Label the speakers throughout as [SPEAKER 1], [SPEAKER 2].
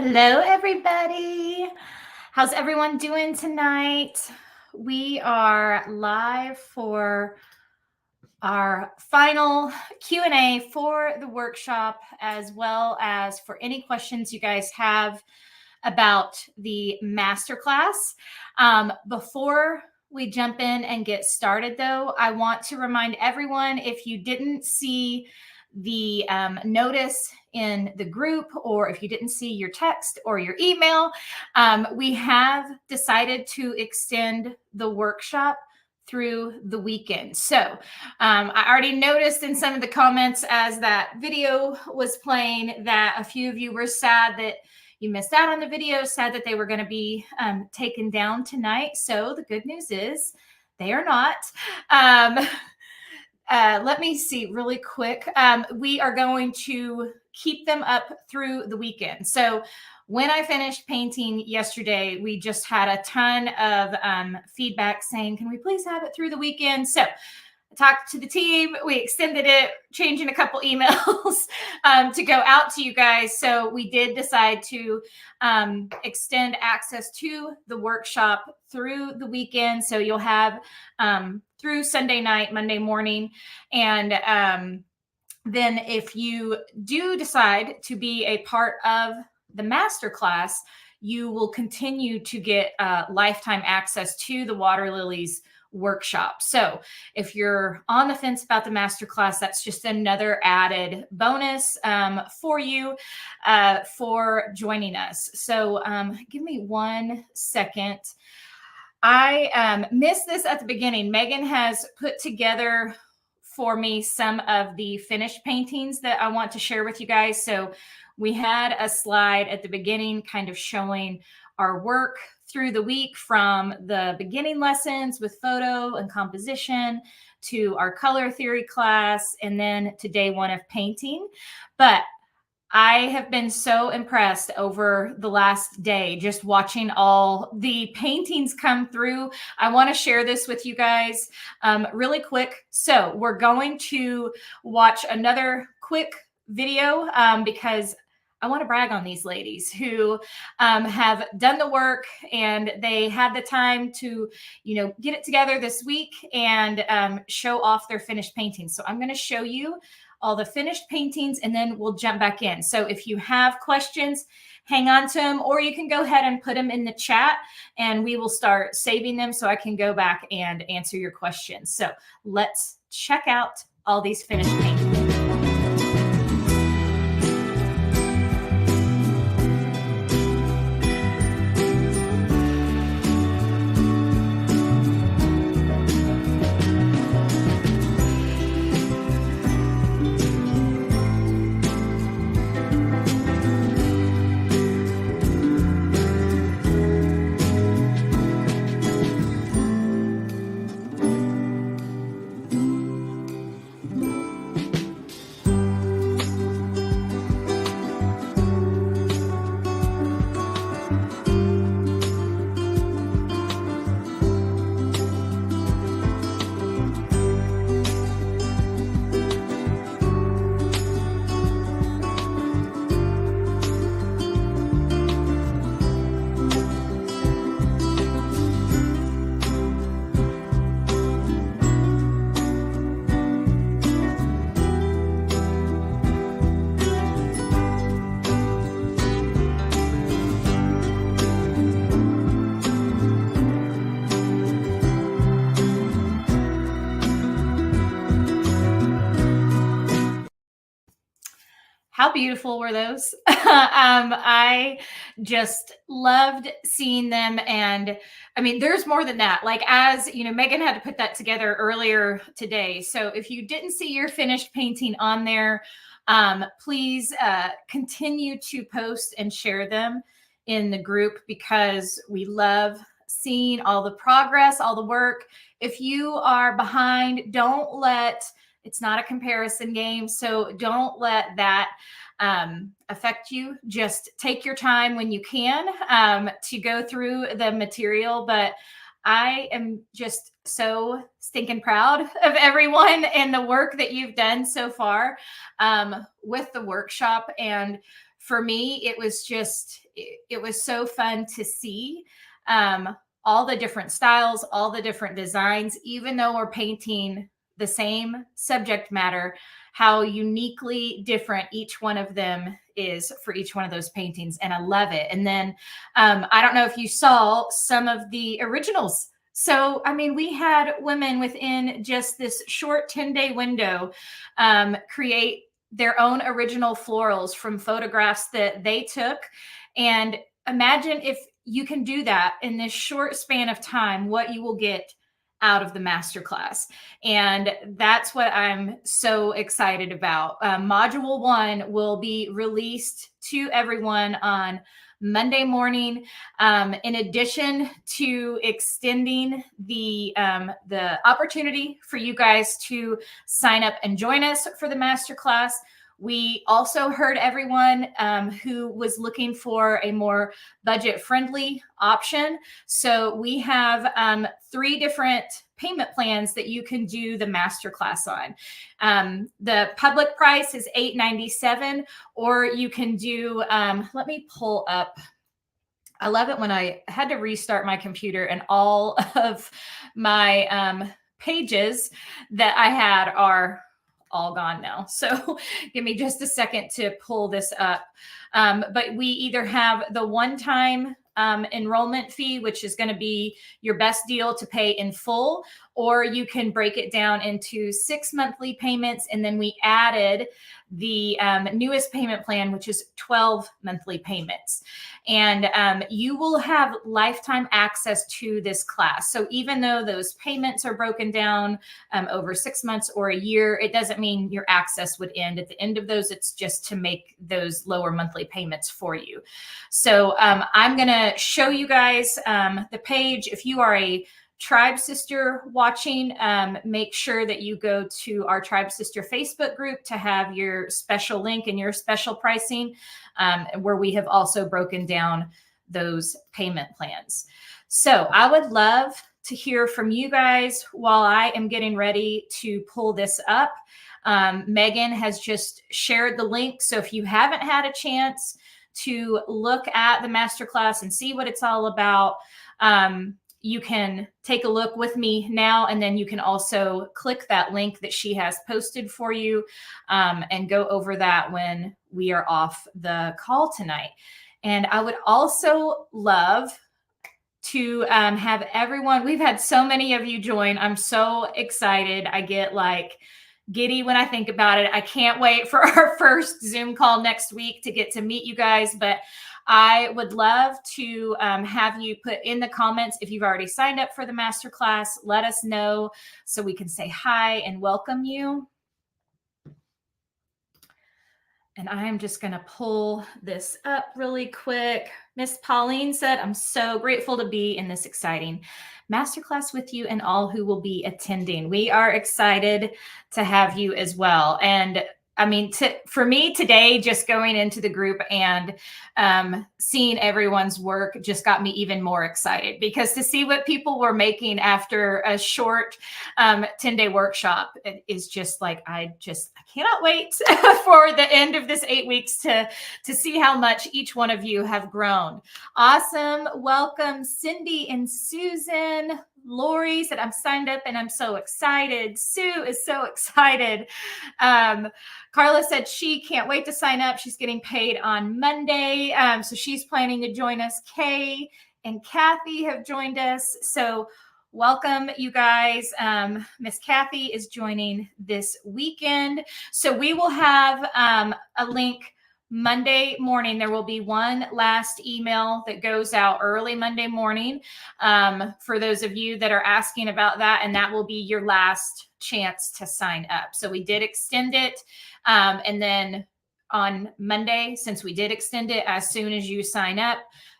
[SPEAKER 1] Hello, everybody. How's everyone doing tonight? We are live for our final Q&A for the workshop, as well as for any questions you guys have about the masterclass. Before we jump in and get started, though, I want to remind everyone, if you didn't see the notice in the group, or if you didn't see your text or your email, we have decided to extend the workshop through the weekend. So I already noticed in some of the comments as that video was playing that a few of you were sad that you missed out on the video, sad that they were going to be taken down tonight. So the good news is they are not. Let me see really quick. We are going to keep them up through the weekend. So when I finished painting yesterday, we just had a ton of feedback saying, can we please have it through the weekend? So I talked to the team, we extended it, changing a couple emails to go out to you guys. So we did decide to extend access to the workshop through the weekend. So you'll have through Sunday night, Monday morning. And then if you do decide to be a part of the masterclass, you will continue to get lifetime access to the Water Lilies workshop. So if you're on the fence about the masterclass, that's just another added bonus for you for joining us. So give me 1 second. I missed this at the beginning. Megan has put together for me some of the finished paintings that I want to share with you guys. So we had a slide at the beginning kind of showing our work through the week, from the beginning lessons with photo and composition to our color theory class, and then to day one of painting. But I have been so impressed over the last day, just watching all the paintings come through. I want to share this with you guys really quick. So we're going to watch another quick video because I want to brag on these ladies who have done the work, and they had the time to, get it together this week and show off their finished paintings. So I'm going to show you all the finished paintings, and then we'll jump back in. So if you have questions, hang on to them, or you can go ahead and put them in the chat, and we will start saving them so I can go back and answer your questions. So let's check out all these finished paintings. How beautiful were those? I just loved seeing them. And I mean, there's more than that. Like, as you know, Megan had to put that together earlier today. So if you didn't see your finished painting on there, please continue to post and share them in the group, because we love seeing all the progress, all the work. If you are behind, it's not a comparison game. So don't let that affect you. Just take your time when you can to go through the material. But I am just so stinking proud of everyone and the work that you've done so far with the workshop. And for me, it was just it was so fun to see all the different styles, all the different designs, even though we're painting the same subject matter, how uniquely different each one of them is for each one of those paintings. And I love it. And then I don't know if you saw some of the originals. So, I mean, we had women within just this short 10-day window create their own original florals from photographs that they took. And imagine if you can do that in this short span of time, what you will get out of the masterclass. And that's what I'm so excited about. Module 1 will be released to everyone on Monday morning. In addition to extending the opportunity for you guys to sign up and join us for the masterclass, we also heard everyone who was looking for a more budget-friendly option. So we have 3 different payment plans that you can do the masterclass on. The public price is $897, or you can do, let me pull up. I love it when I had to restart my computer and all of my pages that I had are all gone now. So give me just a second to pull this up. But we either have the one-time enrollment fee, which is going to be your best deal to pay in full, or you can break it down into 6 monthly payments. And then we added the newest payment plan, which is 12 monthly payments. And you will have lifetime access to this class. So even though those payments are broken down over 6 months or a year, it doesn't mean your access would end. At the end of those, it's just to make those lower monthly payments for you. So I'm going to show you guys the page. If you are a Tribe Sister watching, make sure that you go to our Tribe Sister Facebook group to have your special link and your special pricing, where we have also broken down those payment plans. So I would love to hear from you guys while I am getting ready to pull this up. Megan has just shared the link. So if you haven't had a chance to look at the masterclass and see what it's all about, you can take a look with me now, and then you can also click that link that she has posted for you and go over that when we are off the call tonight. And I would also love to have everyone, we've had so many of you join. I'm so excited. I get like giddy when I think about it. I can't wait for our first Zoom call next week to get to meet you guys. But I would love to have you put in the comments if you've already signed up for the masterclass. Let us know so we can say hi and welcome you. And I am just going to pull this up really quick. Miss Pauline said, I'm so grateful to be in this exciting masterclass with you and all who will be attending. We are excited to have you as well. And I mean, for me today, just going into the group and seeing everyone's work just got me even more excited, because to see what people were making after a short 10-day workshop is just like, I cannot wait for the end of this 8 weeks to see how much each one of you have grown. Awesome. Welcome, Cindy and Susan. Lori said, I'm signed up and I'm so excited. Sue is so excited. Carla said she can't wait to sign up. She's getting paid on Monday. So she's planning to join us. Kay and Kathy have joined us. So welcome, you guys. Miss Kathy is joining this weekend. So we will have a link Monday morning. There will be one last email that goes out early Monday morning for those of you that are asking about that. And that will be your last chance to sign up. So we did extend it. And then on Monday, since we did extend it, as soon as you sign up,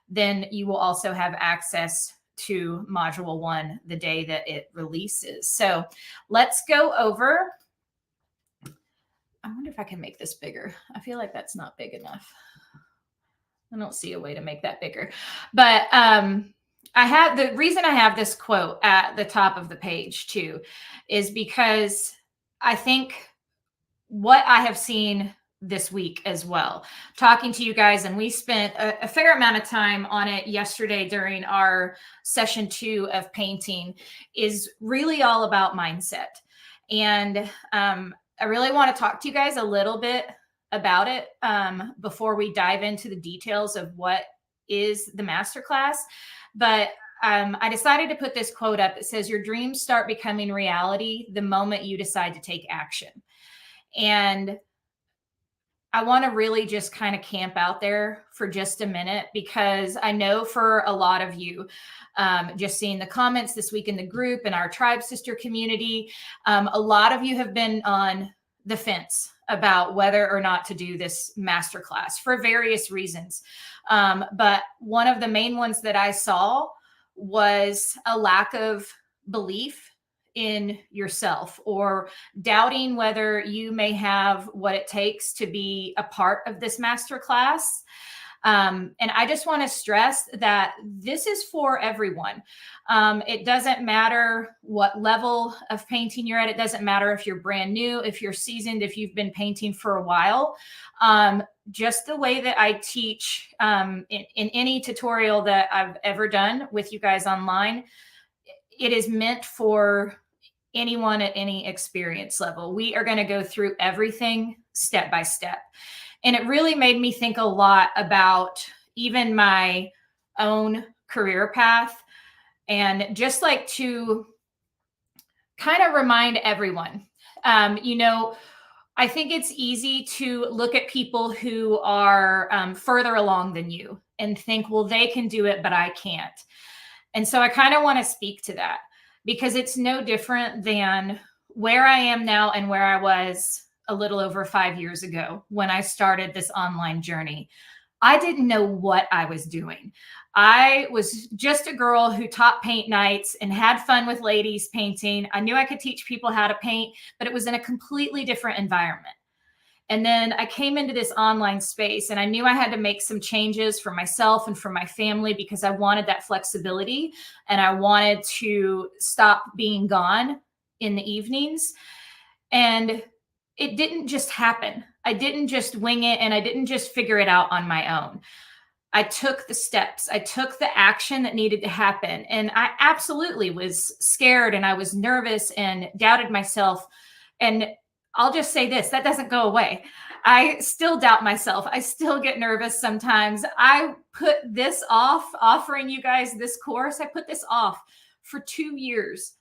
[SPEAKER 1] then you will also have access to Module 1 the day that it releases. So let's go over. I wonder if I can make this bigger. I feel like that's not big enough. I don't see a way to make that bigger. But the reason I have this quote at the top of the page too is because I think what I have seen this week as well, talking to you guys. And we spent a fair amount of time on it yesterday during our session 2 of painting, is really all about mindset. And I really want to talk to you guys a little bit about it before we dive into the details of what is the masterclass. But I decided to put this quote up. It says, "Your dreams start becoming reality the moment you decide to take action." And I want to really just kind of camp out there for just a minute, because I know for a lot of you, just seeing the comments this week in the group and our Tribe Sister community, a lot of you have been on the fence about whether or not to do this masterclass for various reasons. But one of the main ones that I saw was a lack of belief in yourself, or doubting whether you may have what it takes to be a part of this masterclass. And I just want to stress that this is for everyone. It doesn't matter what level of painting you're at. It doesn't matter if you're brand new, if you're seasoned, if you've been painting for a while. Just the way that I teach in any tutorial that I've ever done with you guys online, it is meant for anyone at any experience level. We are going to go through everything step by step. And it really made me think a lot about even my own career path, and just like to kind of remind everyone, I think it's easy to look at people who are further along than you and think, well, they can do it, but I can't. And so I kind of want to speak to that, because it's no different than where I am now and where I was a little over 5 years ago when I started this online journey. I didn't know what I was doing. I was just a girl who taught paint nights and had fun with ladies painting. I knew I could teach people how to paint, but it was in a completely different environment. And then I came into this online space, and I knew I had to make some changes for myself and for my family, because I wanted that flexibility, and I wanted to stop being gone in the evenings. And it didn't just happen. I didn't just wing it, and I didn't just figure it out on my own. I took the steps. I took the action that needed to happen. And I absolutely was scared, and I was nervous and doubted myself. And I'll just say this, that doesn't go away. I still doubt myself. I still get nervous sometimes. I put this off, offering you guys this course. I put this off for 2 years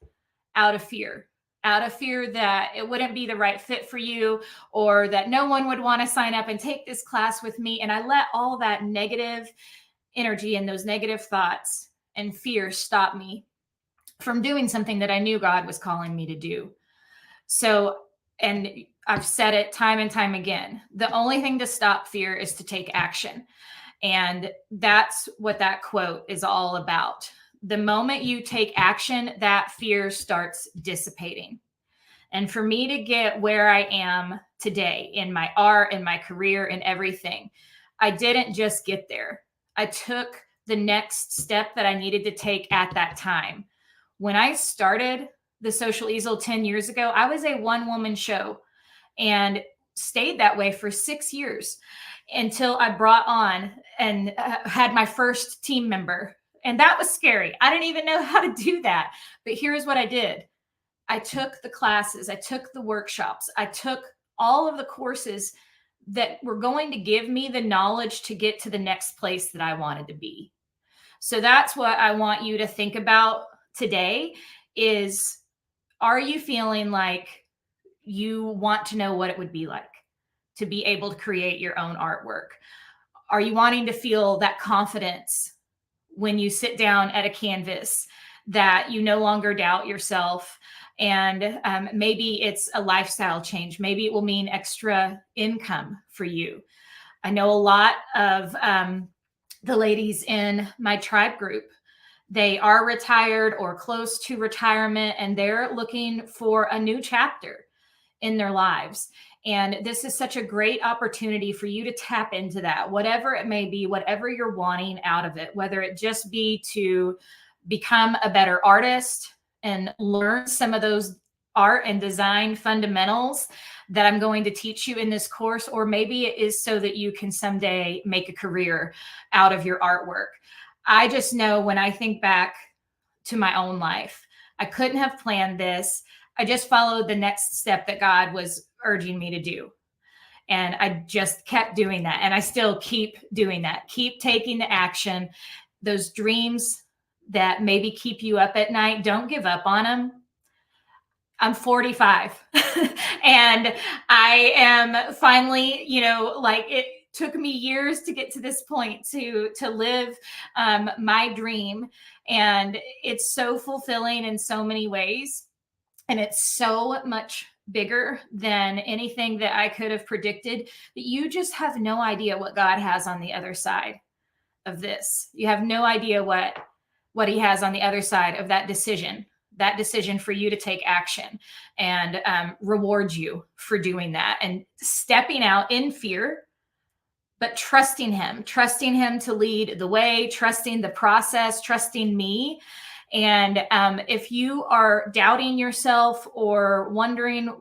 [SPEAKER 1] out of fear that it wouldn't be the right fit for you, or that no one would want to sign up and take this class with me. And I let all that negative energy and those negative thoughts and fear stop me from doing something that I knew God was calling me to do. So, and I've said it time and time again, the only thing to stop fear is to take action. And that's what that quote is all about. The moment you take action, that fear starts dissipating. And for me to get where I am today in my art, in my career, in everything, I didn't just get there. I took the next step that I needed to take at that time. When I started the Social Easel 10 years ago, I was a one-woman show and stayed that way for 6 years until I brought on and had my first team member. And that was scary. I didn't even know how to do that. But here's what I did. I took the classes, I took the workshops, I took all of the courses that were going to give me the knowledge to get to the next place that I wanted to be. So that's what I want you to think about today is, are you feeling like you want to know what it would be like to be able to create your own artwork? Are you wanting to feel that confidence when you sit down at a canvas, that you no longer doubt yourself? And maybe it's a lifestyle change. Maybe it will mean extra income for you. I know a lot of the ladies in my tribe group, they are retired or close to retirement, and they're looking for a new chapter in their lives. And this is such a great opportunity for you to tap into that, whatever it may be, whatever you're wanting out of it, whether it just be to become a better artist and learn some of those art and design fundamentals that I'm going to teach you in this course, or maybe it is so that you can someday make a career out of your artwork. I just know when I think back to my own life, I couldn't have planned this. I just followed the next step that God was urging me to do. And I just kept doing that. And I still keep doing that. Keep taking the action. Those dreams that maybe keep you up at night, don't give up on them. I'm 45 and I am finally, like it took me years to get to this point to live my dream. And it's so fulfilling in so many ways. And it's so much bigger than anything that I could have predicted, that you just have no idea what God has on the other side of this. You have no idea what he has on the other side of that decision for you to take action, and reward you for doing that and stepping out in fear, but trusting him to lead the way, trusting the process, trusting me. And if you are doubting yourself or wondering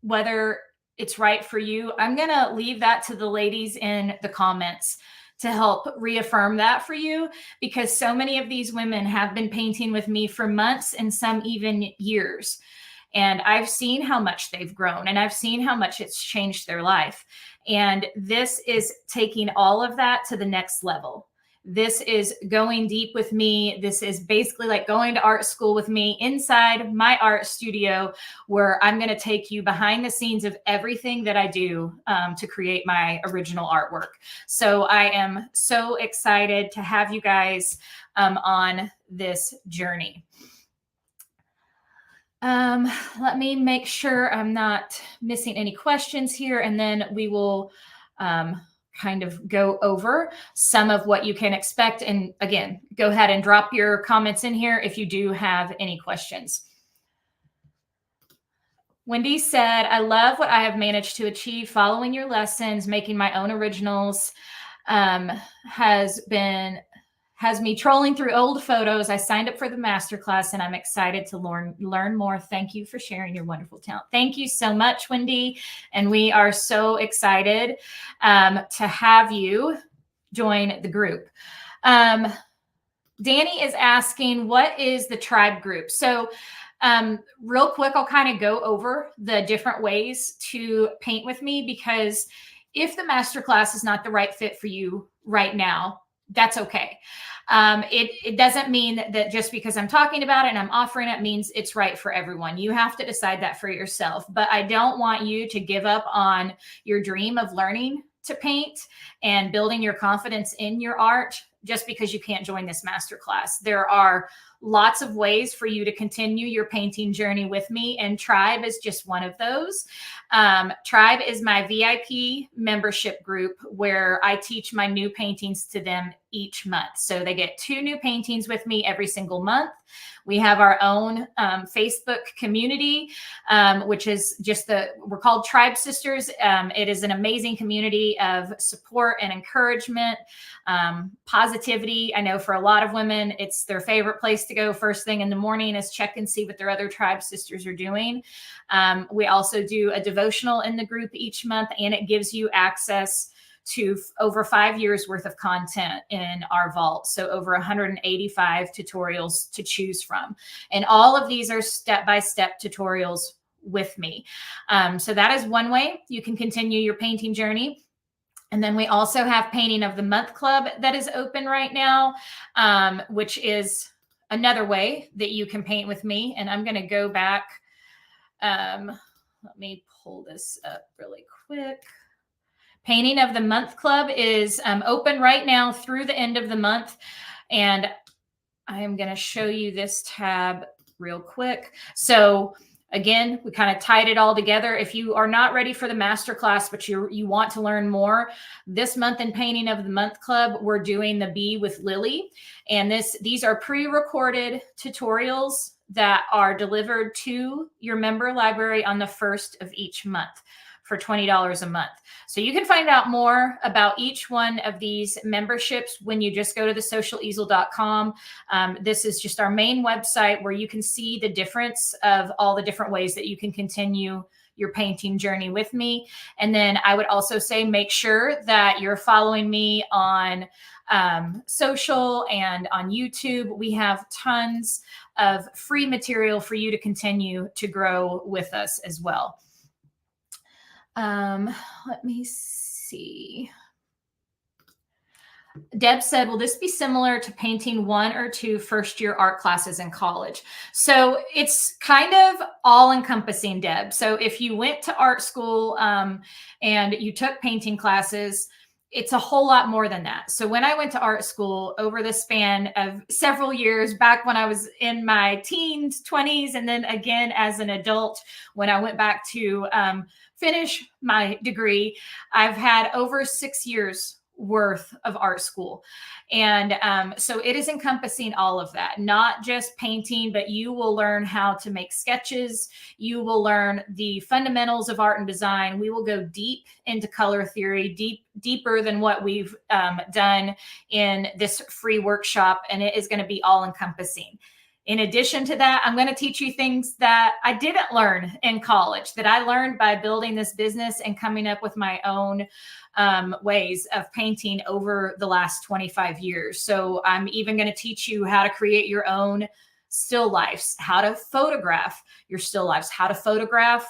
[SPEAKER 1] whether it's right for you, I'm going to leave that to the ladies in the comments to help reaffirm that for you, because so many of these women have been painting with me for months and some even years. And I've seen how much they've grown, and I've seen how much it's changed their life. And this is taking all of that to the next level. This is going deep with me. This is basically like going to art school with me inside my art studio, where I'm going to take you behind the scenes of everything that I do to create my original artwork. So I am so excited to have you guys on this journey. Let me make sure I'm not missing any questions here, and then we will kind of go over some of what you can expect. And again, go ahead and drop your comments in here if you do have any questions. Wendy said, I love what I have managed to achieve following your lessons. Making my own originals has me trolling through old photos. I signed up for the masterclass and I'm excited to learn more. Thank you for sharing your wonderful talent. Thank you so much, Wendy. And we are so excited to have you join the group. Danny is asking, what is the tribe group? So real quick, I'll kind of go over the different ways to paint with me, because if the masterclass is not the right fit for you right now, that's okay. It doesn't mean that just because I'm talking about it and I'm offering it means it's right for everyone. You have to decide that for yourself. But I don't want you to give up on your dream of learning to paint and building your confidence in your art just because you can't join this masterclass. There are lots of ways for you to continue your painting journey with me, and Tribe is just one of those. Tribe is my VIP membership group where I teach my new paintings to them each month. So they get 2 new paintings with me every single month. We have our own Facebook community, which is we're called Tribe Sisters. It is an amazing community of support and encouragement, positivity. I know for a lot of women, it's their favorite place to go first thing in the morning is check and see what their other Tribe Sisters are doing. We also do a devotional in the group each month, and it gives you access to over 5 years worth of content in our vault. So over 185 tutorials to choose from. And all of these are step-by-step tutorials with me. So that is one way you can continue your painting journey. And then we also have Painting of the Month Club that is open right now, which is another way that you can paint with me. And I'm going to go back. Let me pull this up really quick. Painting of the Month Club is open right now through the end of the month. And I am going to show you this tab real quick. So again, we kind of tied it all together. If you are not ready for the masterclass, but you want to learn more, this month in Painting of the Month Club, we're doing the Bee with Lily. And these are pre-recorded tutorials that are delivered to your member library on the 1st of each month. for $20 a month. So you can find out more about each one of these memberships when you just go to thesocialeasel.com. This is just our main website where you can see the difference of all the different ways that you can continue your painting journey with me. And then I would also say, make sure that you're following me on social and on YouTube. We have tons of free material for you to continue to grow with us as well. Let me see. Deb said, will this be similar to painting 1 or 2 first-year art classes in college? So it's kind of all-encompassing, Deb. So if you went to art school and you took painting classes, it's a whole lot more than that. So when I went to art school over the span of several years, back when I was in my teens, 20s, and then again as an adult, when I went back to finish my degree, I've had over 6 years worth of art school. And so it is encompassing all of that, not just painting, but you will learn how to make sketches. You will learn the fundamentals of art and design. We will go deep into color theory, deeper than what we've done in this free workshop. And it is going to be all encompassing. In addition to that, I'm going to teach you things that I didn't learn in college, that I learned by building this business and coming up with my own ways of painting over the last 25 years. So I'm even going to teach you how to create your own still lifes, how to photograph your still lifes, how to photograph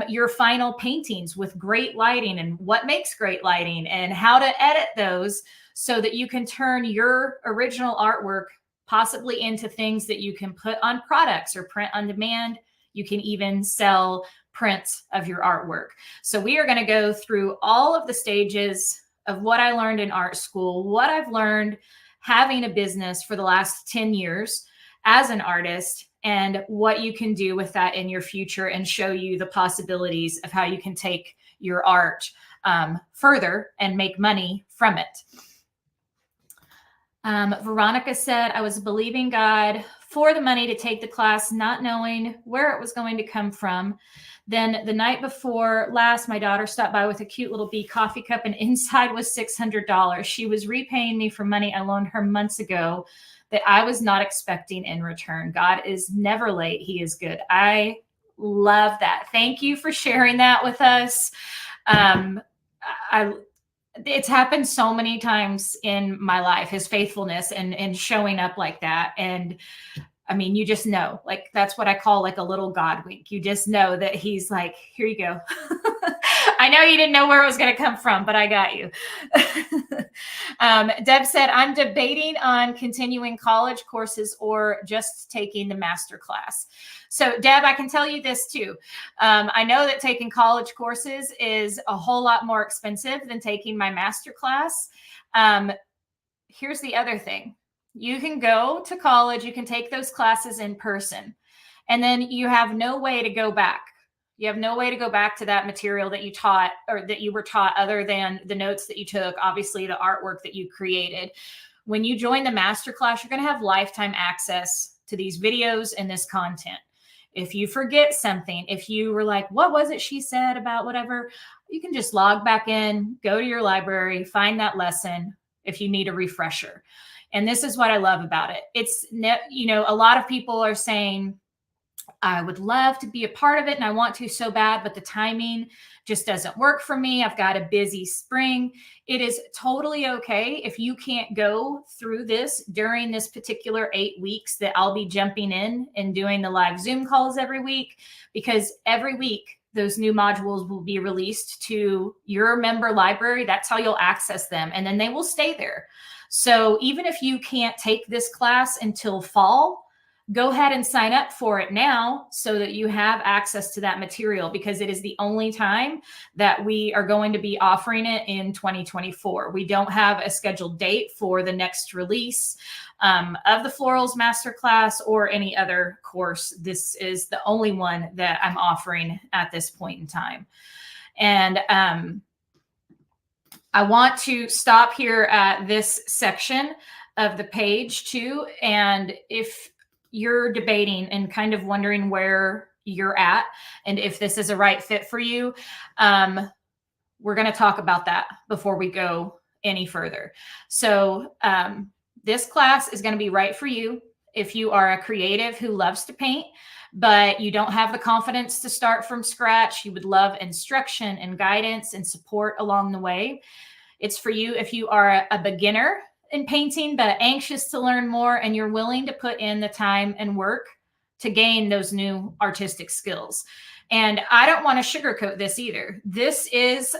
[SPEAKER 1] your final paintings with great lighting and what makes great lighting, and how to edit those so that you can turn your original artwork possibly into things that you can put on products or print on demand. You can even sell prints of your artwork. So we are going to go through all of the stages of what I learned in art school, what I've learned having a business for the last 10 years as an artist, and what you can do with that in your future, and show you the possibilities of how you can take your art further and make money from it. Veronica said, I was believing God for the money to take the class, not knowing where it was going to come from. Then the night before last, my daughter stopped by with a cute little bee coffee cup, and inside was $600. She was repaying me for money I loaned her months ago that I was not expecting in return. God is never late. He is good. I love that. Thank you for sharing that with us. It's happened so many times in my life, his faithfulness and showing up like that. And I mean, you just know, like, that's what I call like a little God wink. You just know that he's like, here you go. I know you didn't know where it was going to come from, but I got you. Deb said, I'm debating on continuing college courses or just taking the Masterclass. So Deb, I can tell you this too. I know that taking college courses is a whole lot more expensive than taking my Masterclass. Here's the other thing. You can go to college, you can take those classes in person, and then you have no way to go back. You have no way to go back to that material that you taught or that you were taught other than the notes that you took, obviously the artwork that you created. When you join the Masterclass, you're going to have lifetime access to these videos and this content. If you forget something, if you were like, what was it she said about whatever, you can just log back in, go to your library, find that lesson if you need a refresher. And this is what I love about it. It's, you know, a lot of people are saying, I would love to be a part of it and I want to so bad, but the timing just doesn't work for me. I've got a busy spring. It is totally okay if you can't go through this during this particular 8 weeks that I'll be jumping in and doing the live Zoom calls every week, because every week those new modules will be released to your member library. That's how you'll access them, and then they will stay there. So even if you can't take this class until fall, go ahead and sign up for it now so that you have access to that material, because it is the only time that we are going to be offering it in 2024. We don't have a scheduled date for the next release of the Florals Masterclass or any other course. This is the only one that I'm offering at this point in time. And I want to stop here at this section of the page too. And if you're debating and kind of wondering where you're at and if this is a right fit for you. We're going to talk about that before we go any further. So this class is going to be right for you if you are a creative who loves to paint, but you don't have the confidence to start from scratch. You would love instruction and guidance and support along the way. It's for you if you are a beginner in painting, but anxious to learn more and you're willing to put in the time and work to gain those new artistic skills. And I don't want to sugarcoat this either. This is,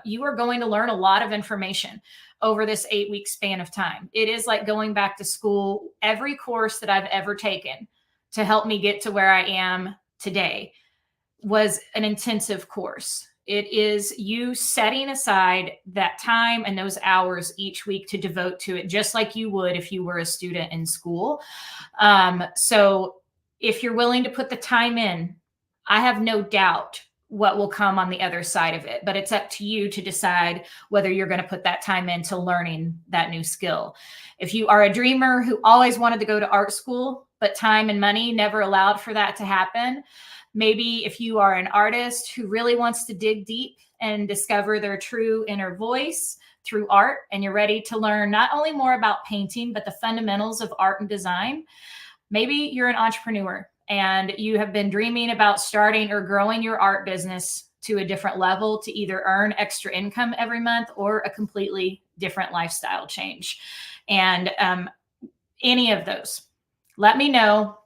[SPEAKER 1] you are going to learn a lot of information over this 8-week span of time. It is like going back to school. Every course that I've ever taken to help me get to where I am today was an intensive course. It is you setting aside that time and those hours each week to devote to it, just like you would if you were a student in school. So if you're willing to put the time in, I have no doubt what will come on the other side of it, but it's up to you to decide whether you're going to put that time into learning that new skill. If you are a dreamer who always wanted to go to art school, but time and money never allowed for that to happen, maybe if you are an artist who really wants to dig deep and discover their true inner voice through art, and you're ready to learn not only more about painting, but the fundamentals of art and design. Maybe you're an entrepreneur and you have been dreaming about starting or growing your art business to a different level to either earn extra income every month or a completely different lifestyle change. And any of those, let me know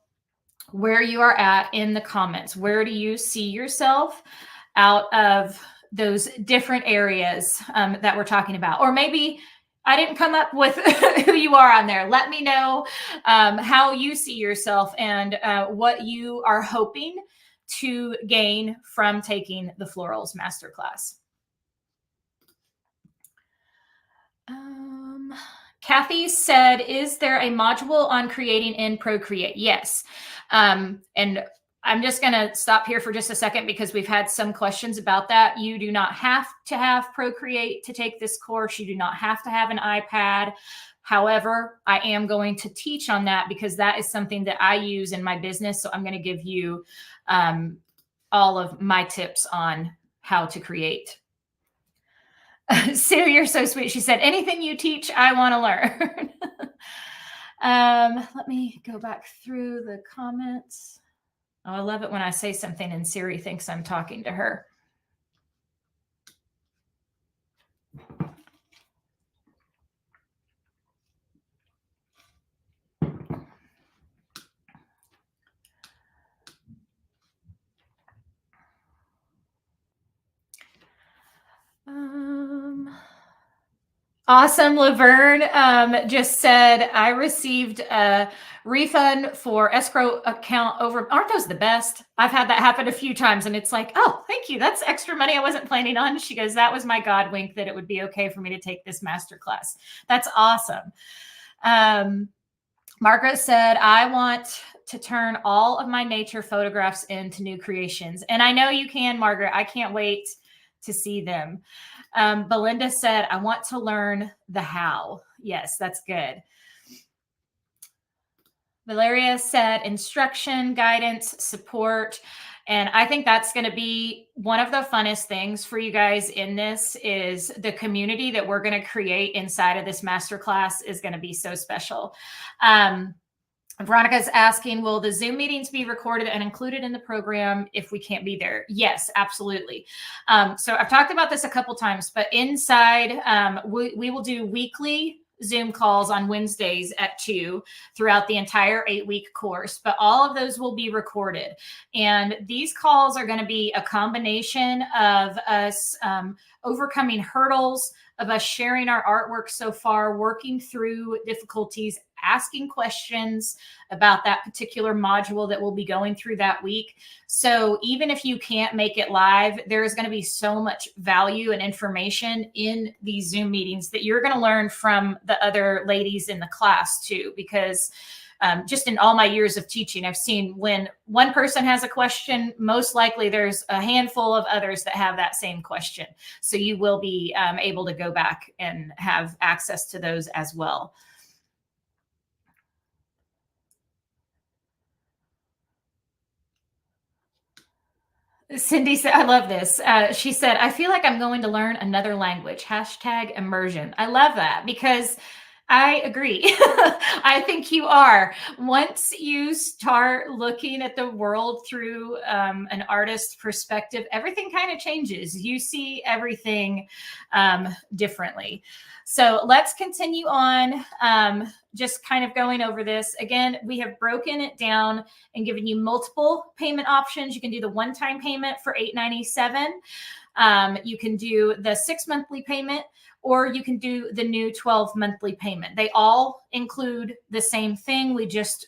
[SPEAKER 1] where you are at in the comments. Where do you see yourself out of those different areas that we're talking about? Or maybe I didn't come up with who you are on there. Let me know how you see yourself and what you are hoping to gain from taking the Florals Masterclass. Kathy said, is there a module on creating in Procreate? Yes. And I'm just going to stop here for just a second because we've had some questions about that. You do not have to have Procreate to take this course. You do not have to have an iPad. However, I am going to teach on that because that is something that I use in my business. So I'm going to give you all of my tips on how to create. Sue, you're so sweet. She said, anything you teach, I want to learn. Let me go back through the comments. Oh, I love it when I say something and Siri thinks I'm talking to her. Awesome. Laverne just said, I received a refund for escrow account over. Aren't those the best? I've had that happen a few times and it's like, oh, thank you. That's extra money I wasn't planning on. She goes, that was my God wink that it would be okay for me to take this masterclass. That's awesome. Margaret said, I want to turn all of my nature photographs into new creations. And I know you can, Margaret. I can't wait to see them. Belinda said, I want to learn the how. Yes, that's good. Valeria said, instruction, guidance, support. And I think that's going to be one of the funnest things for you guys in this is the community that we're going to create inside of this masterclass is going to be so special. Veronica's asking, will the Zoom meetings be recorded and included in the program if we can't be there? Yes, absolutely. So I've talked about this a couple times, but inside, we will do weekly Zoom calls on Wednesdays at 2 throughout the entire 8-week course, but all of those will be recorded. And these calls are going to be a combination of us overcoming hurdles, of us sharing our artwork so far, working through difficulties, asking questions about that particular module that we'll be going through that week. So even if you can't make it live, there is going to be so much value and information in these Zoom meetings that you're going to learn from the other ladies in the class too, because just in all my years of teaching, I've seen when one person has a question, most likely there's a handful of others that have that same question. So you will be able to go back and have access to those as well. Cindy said, I love this. She said, I feel like I'm going to learn another language. Hashtag immersion. I love that because I agree. I think you are. Once you start looking at the world through an artist's perspective, everything kind of changes. You see everything differently. So let's continue on. Just kind of going over this. Again, we have broken it down and given you multiple payment options. You can do the one-time payment for $897. You can do the 6 monthly payment, or you can do the new 12 monthly payment. They all include the same thing. We just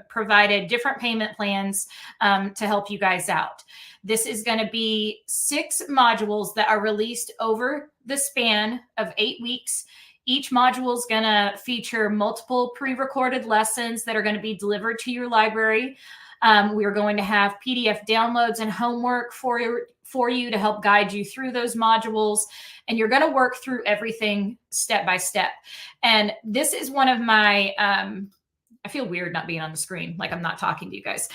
[SPEAKER 1] provided different payment plans to help you guys out. This is going to be 6 modules that are released over the span of 8 weeks. Each module is going to feature multiple pre-recorded lessons that are going to be delivered to your library. We are going to have PDF downloads and homework for you to help guide you through those modules. And you're going to work through everything step by step. And this is one of my, I feel weird not being on the screen, like I'm not talking to you guys.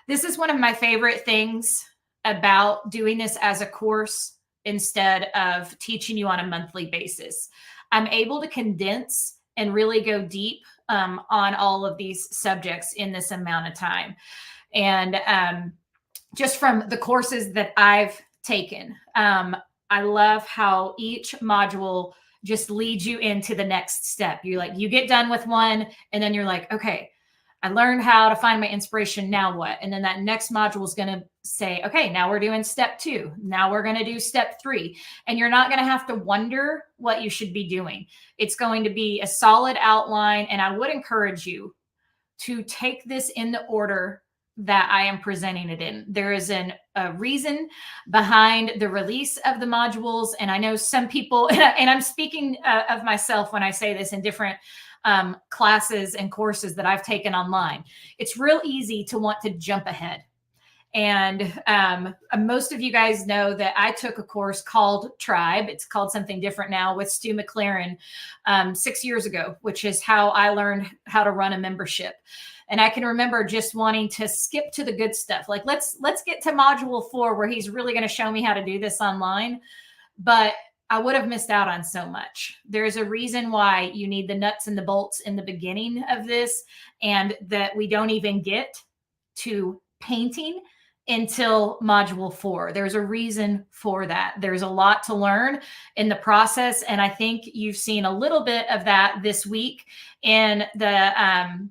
[SPEAKER 1] This is one of my favorite things about doing this as a course instead of teaching you on a monthly basis. I'm able to condense and really go deep on all of these subjects in this amount of time. And just from the courses that I've taken, I love how each module just leads you into the next step. You get done with one, and then you're like, okay, I learned how to find my inspiration. Now what? And then that next module is going to say, okay, now we're doing step 2. Now we're going to do step 3. And you're not going to have to wonder what you should be doing. It's going to be a solid outline. And I would encourage you to take this in the order that I am presenting it in. There is a reason behind the release of the modules. And I know some people, and I'm speaking of myself when I say this in different classes and courses that I've taken online. It's real easy to want to jump ahead. And most of you guys know that I took a course called Tribe. It's called something different now with Stu McLaren 6 years ago, which is how I learned how to run a membership. And I can remember just wanting to skip to the good stuff. Like, let's get to module 4 where he's really going to show me how to do this online. But I would have missed out on so much. There's a reason why you need the nuts and the bolts in the beginning of this, and that we don't even get to painting until module 4. There's a reason for that. There's a lot to learn in the process. And I think you've seen a little bit of that this week in the,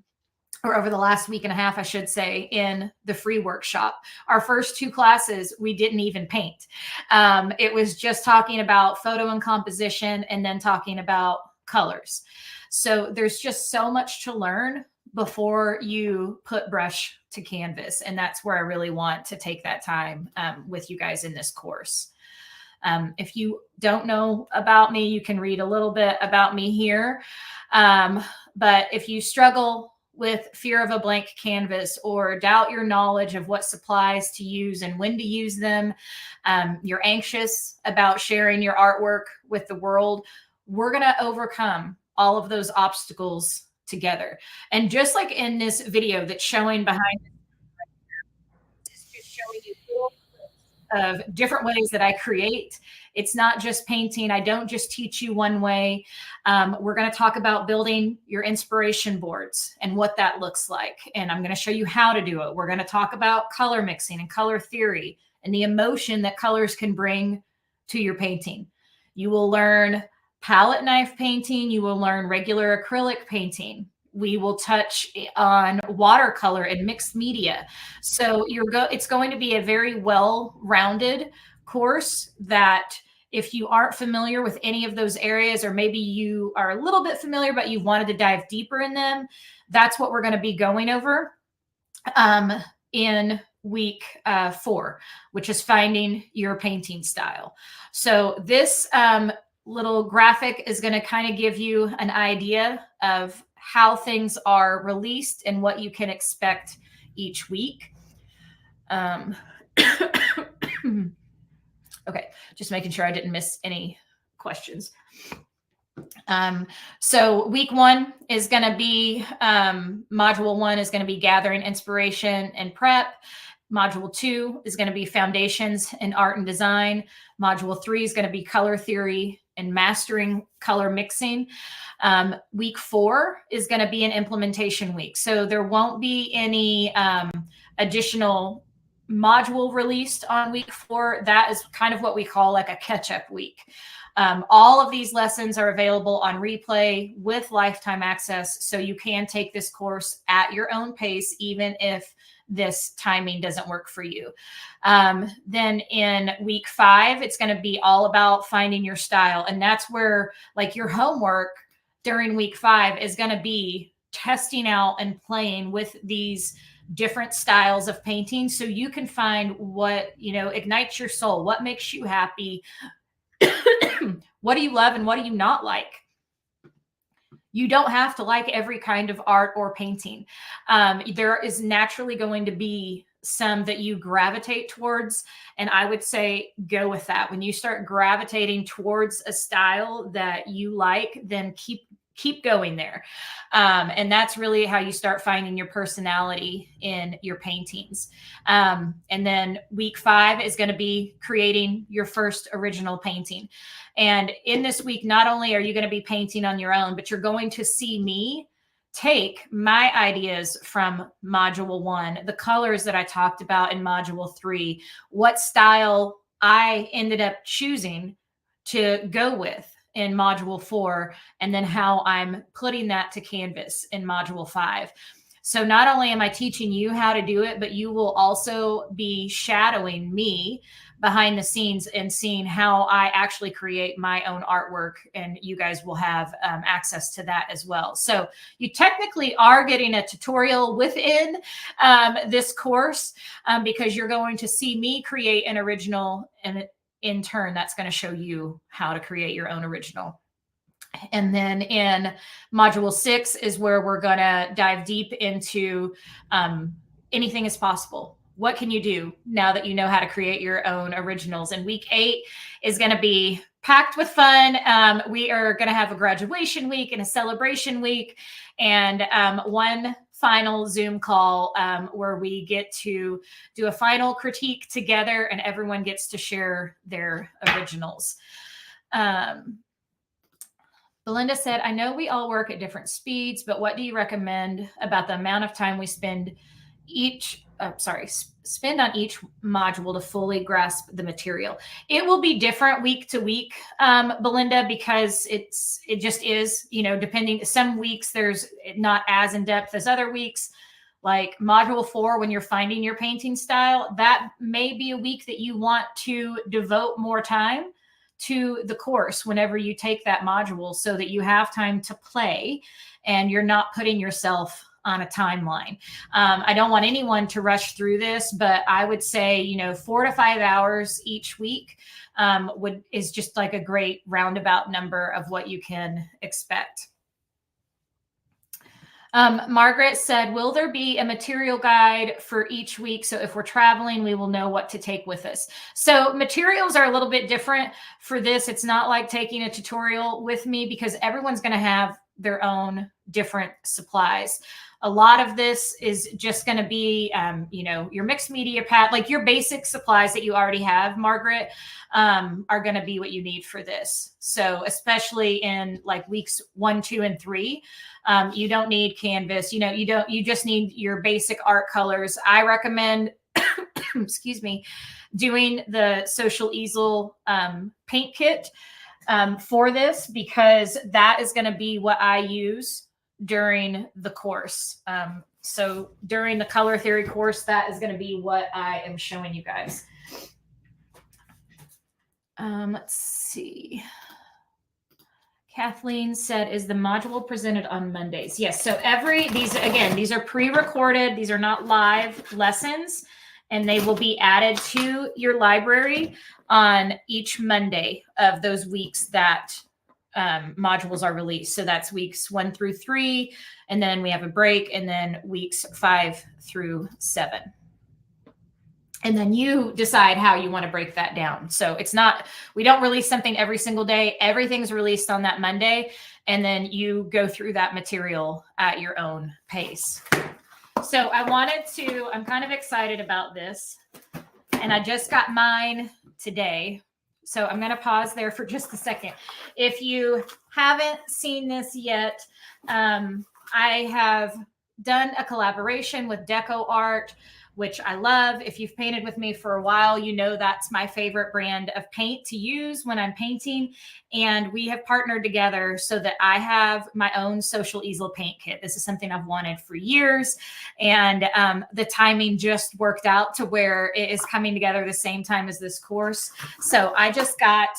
[SPEAKER 1] or over the last week and a half, I should say, in the free workshop. Our first 2 classes, we didn't even paint. It was just talking about photo and composition and then talking about colors. So there's just so much to learn before you put brush to canvas. And that's where I really want to take that time with you guys in this course. If you don't know about me, you can read a little bit about me here. But if you struggle with fear of a blank canvas or doubt your knowledge of what supplies to use and when to use them, you're anxious about sharing your artwork with the world, we're going to overcome all of those obstacles together. And just like in this video that's showing behind, it's just showing you little clips of different ways that I create. It's not just painting. I don't just teach you one way. We're going to talk about building your inspiration boards and what that looks like. And I'm going to show you how to do it. We're going to talk about color mixing and color theory and the emotion that colors can bring to your painting. You will learn palette knife painting. You will learn regular acrylic painting. We will touch on watercolor and mixed media. So it's going to be a very well-rounded course that if you aren't familiar with any of those areas, or maybe you are a little bit familiar, but you wanted to dive deeper in them, that's what we're going to be going over in week 4, which is finding your painting style. So this little graphic is going to kind of give you an idea of how things are released and what you can expect each week. Okay, just making sure I didn't miss any questions. So week 1 is going to be, module 1 is going to be gathering inspiration and prep. Module 2 is going to be foundations in art and design. Module 3 is going to be color theory and mastering color mixing. Week 4 is going to be an implementation week. So there won't be any additional module released on week 4. That is kind of what we call like a catch-up week. All of these lessons are available on replay with lifetime access. So you can take this course at your own pace, even if this timing doesn't work for you. Then in week 5, it's going to be all about finding your style. And that's where like your homework during week 5 is going to be testing out and playing with these different styles of painting so you can find what, ignites your soul, what makes you happy, what do you love and what do you not like. You don't have to like every kind of art or painting. There is naturally going to be some that you gravitate towards. And I would say go with that. When you start gravitating towards a style that you like, then keep going there. And that's really how you start finding your personality in your paintings. And then week 5 is going to be creating your first original painting. And in this week, not only are you going to be painting on your own, but you're going to see me take my ideas from module 1, the colors that I talked about in module 3, what style I ended up choosing to go with in module 4, and then how I'm putting that to canvas in module 5. So not only am I teaching you how to do it, but you will also be shadowing me behind the scenes and seeing how I actually create my own artwork, and you guys will have access to that as well. So you technically are getting a tutorial within this course because you're going to see me create an original, and in turn, that's going to show you how to create your own original. And then in module 6 is where we're going to dive deep into anything is possible. What can you do now that you know how to create your own originals? And week 8 is going to be packed with fun. We are going to have a graduation week and a celebration week, and one final Zoom call where we get to do a final critique together and everyone gets to share their originals. Belinda said, I know we all work at different speeds, but what do you recommend about the amount of time we spend spend on each module to fully grasp the material? It will be different week to week, Belinda, because it just is, depending. Some weeks there's not as in depth as other weeks. Like module 4, when you're finding your painting style, that may be a week that you want to devote more time to the course whenever you take that module, so that you have time to play and you're not putting yourself on a timeline. I don't want anyone to rush through this, but I would say, 4 to 5 hours each week is just like a great roundabout number of what you can expect. Margaret said, will there be a material guide for each week? So if we're traveling, we will know what to take with us. So materials are a little bit different for this. It's not like taking a tutorial with me, because everyone's going to have their own different supplies. A lot of this is just going to be, your mixed media pad, like your basic supplies that you already have, Margaret, are going to be what you need for this. So especially in like weeks 1, 2, and 3, you don't need canvas. You just need your basic art colors. I recommend, excuse me, doing the social easel paint kit for this, because that is going to be what I use during the course. So during the color theory course, that is going to be what I am showing you guys. Let's see. Kathleen said, is the module presented on Mondays? Yes. So these are pre-recorded. These are not live lessons, and they will be added to your library on each Monday of those weeks that modules are released. So that's weeks 1 through 3, and then we have a break, and then weeks 5 through 7. And then you decide how you want to break that down. So we don't release something every single day. Everything's released on that Monday, and then you go through that material at your own pace. So I'm kind of excited about this, and I just got mine today. So I'm going to pause there for just a second. If you haven't seen this yet, I have done a collaboration with Deco Art, which I love. If you've painted with me for a while, you know that's my favorite brand of paint to use when I'm painting. And we have partnered together so that I have my own social easel paint kit. This is something I've wanted for years. And the timing just worked out to where it is coming together the same time as this course. So I just got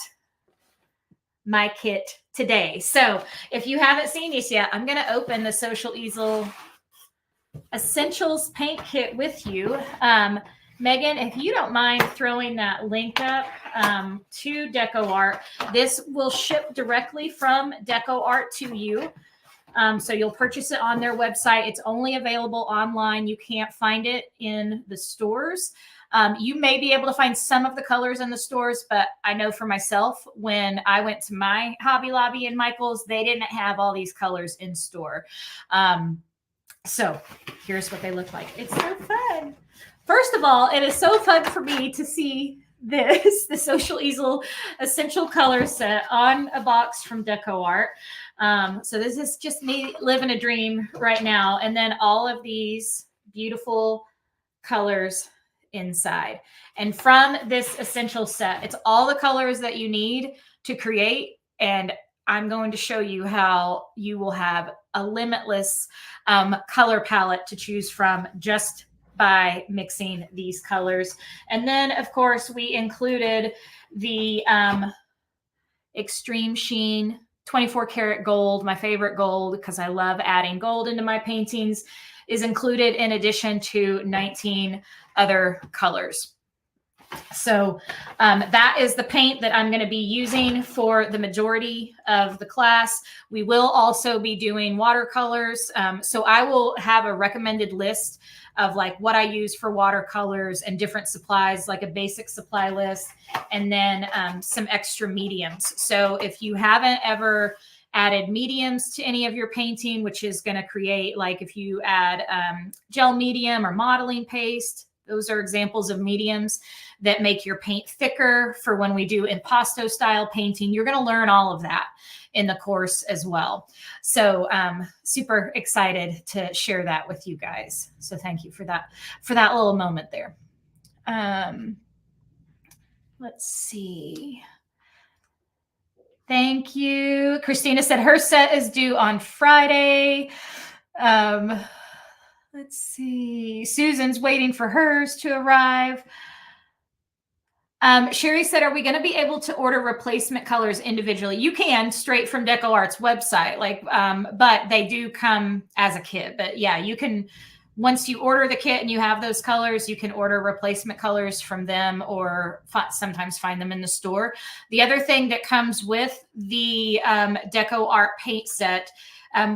[SPEAKER 1] my kit today. So if you haven't seen this yet, I'm going to open the Social Easel Essentials paint kit with you. Megan, if you don't mind throwing that link up to Deco Art, this will ship directly from Deco Art to you. So you'll purchase it on their website. It's only available online. You can't find it in the stores. You may be able to find some of the colors in the stores, but I know for myself, when I went to my Hobby Lobby in Michael's, they didn't have all these colors in store. So here's what they look like. It's so fun. First of all, it is so fun for me to see this, the Social Easel Essential Color Set on a box from Deco Art. So this is just me living a dream right now. And then all of these beautiful colors inside. And from this essential set, it's all the colors that you need to create. And I'm going to show you how you will have a limitless color palette to choose from just by mixing these colors. And then, of course, we included the Extreme Sheen 24 karat gold, my favorite gold, because I love adding gold into my paintings, is included in addition to 19 other colors. So that is the paint that I'm going to be using for the majority of the class. We will also be doing watercolors. So I will have a recommended list of like what I use for watercolors and different supplies, like a basic supply list, and then some extra mediums. So if you haven't ever added mediums to any of your painting, which is going to create, like if you add gel medium or modeling paste, those are examples of mediums that make your paint thicker for when we do impasto style painting. You're going to learn all of that in the course as well. So super excited to share that with you guys. So thank you for that little moment there. Let's see. Thank you. Christina said her set is due on Friday. Let's see. Susan's waiting for hers to arrive. Sherry said, are we going to be able to order replacement colors individually? You can, straight from Deco Art's website, but they do come as a kit. But yeah, you can, once you order the kit and you have those colors, you can order replacement colors from them or sometimes find them in the store. The other thing that comes with the Deco Art paint set,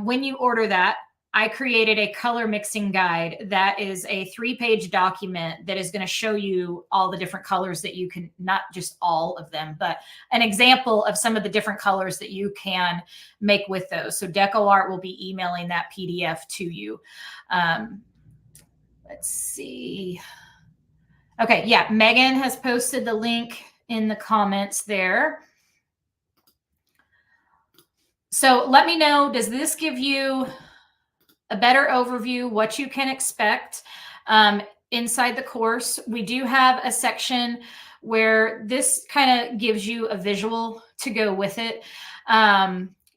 [SPEAKER 1] when you order that, I created a color mixing guide that is a 3-page document that is going to show you all the different colors that you can, not just all of them, but an example of some of the different colors that you can make with those. So Deco Art will be emailing that PDF to you. Let's see. Okay, yeah, Megan has posted the link in the comments there. So let me know, does this give you a better overview, what you can expect inside the course? We do have a section where this kind of gives you a visual to go with it.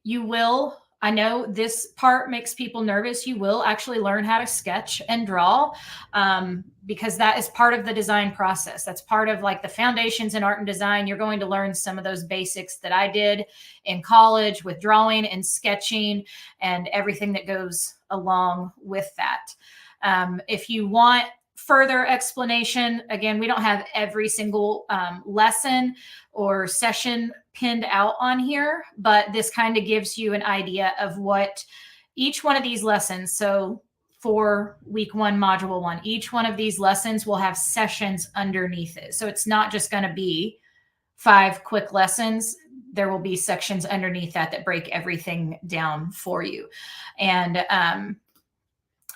[SPEAKER 1] You will, I know this part makes people nervous. You will actually learn how to sketch and draw because that is part of the design process. That's part of like the foundations in art and design. You're going to learn some of those basics that I did in college with drawing and sketching and everything that goes along with that. If you want further explanation, again, we don't have every single lesson or session pinned out on here, but this kind of gives you an idea of what each one of these lessons. So for week 1, module 1, each one of these lessons will have sessions underneath it. So it's not just going to be 5 quick lessons. There will be sections underneath that break everything down for you. And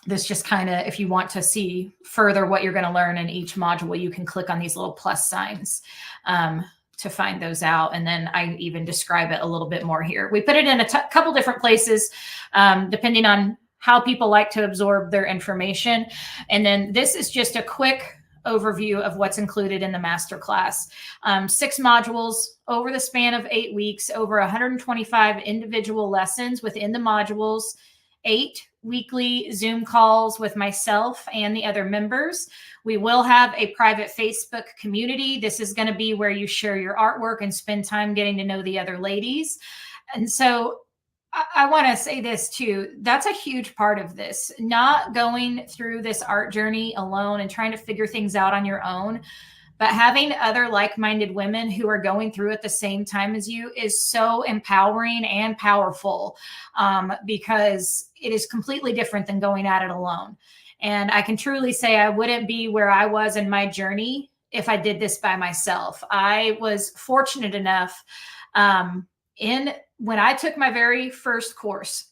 [SPEAKER 1] this just kind of, if you want to see further what you're going to learn in each module, you can click on these little plus signs to find those out. And then I even describe it a little bit more here. We put it in a couple different places, depending on how people like to absorb their information. And then this is just a quick overview of what's included in the masterclass. 6 modules over the span of 8 weeks, over 125 individual lessons within the modules, 8 weekly Zoom calls with myself and the other members. We will have a private Facebook community. This is going to be where you share your artwork and spend time getting to know the other ladies. And so I want to say this too. That's a huge part of this, not going through this art journey alone and trying to figure things out on your own, but having other like-minded women who are going through at the same time as you is so empowering and powerful, because it is completely different than going at it alone. And I can truly say I wouldn't be where I was in my journey if I did this by myself. I was fortunate enough when I took my very first course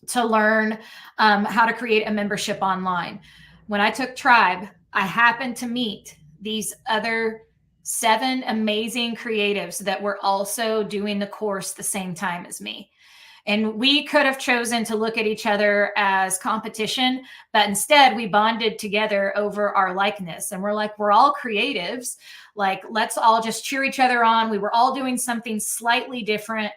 [SPEAKER 1] to learn how to create a membership online. When I took Tribe, I happened to meet these other 7 amazing creatives that were also doing the course the same time as me. And we could have chosen to look at each other as competition, but instead we bonded together over our likeness. And we're like, we're all creatives. Like, let's all just cheer each other on. We were all doing something slightly different.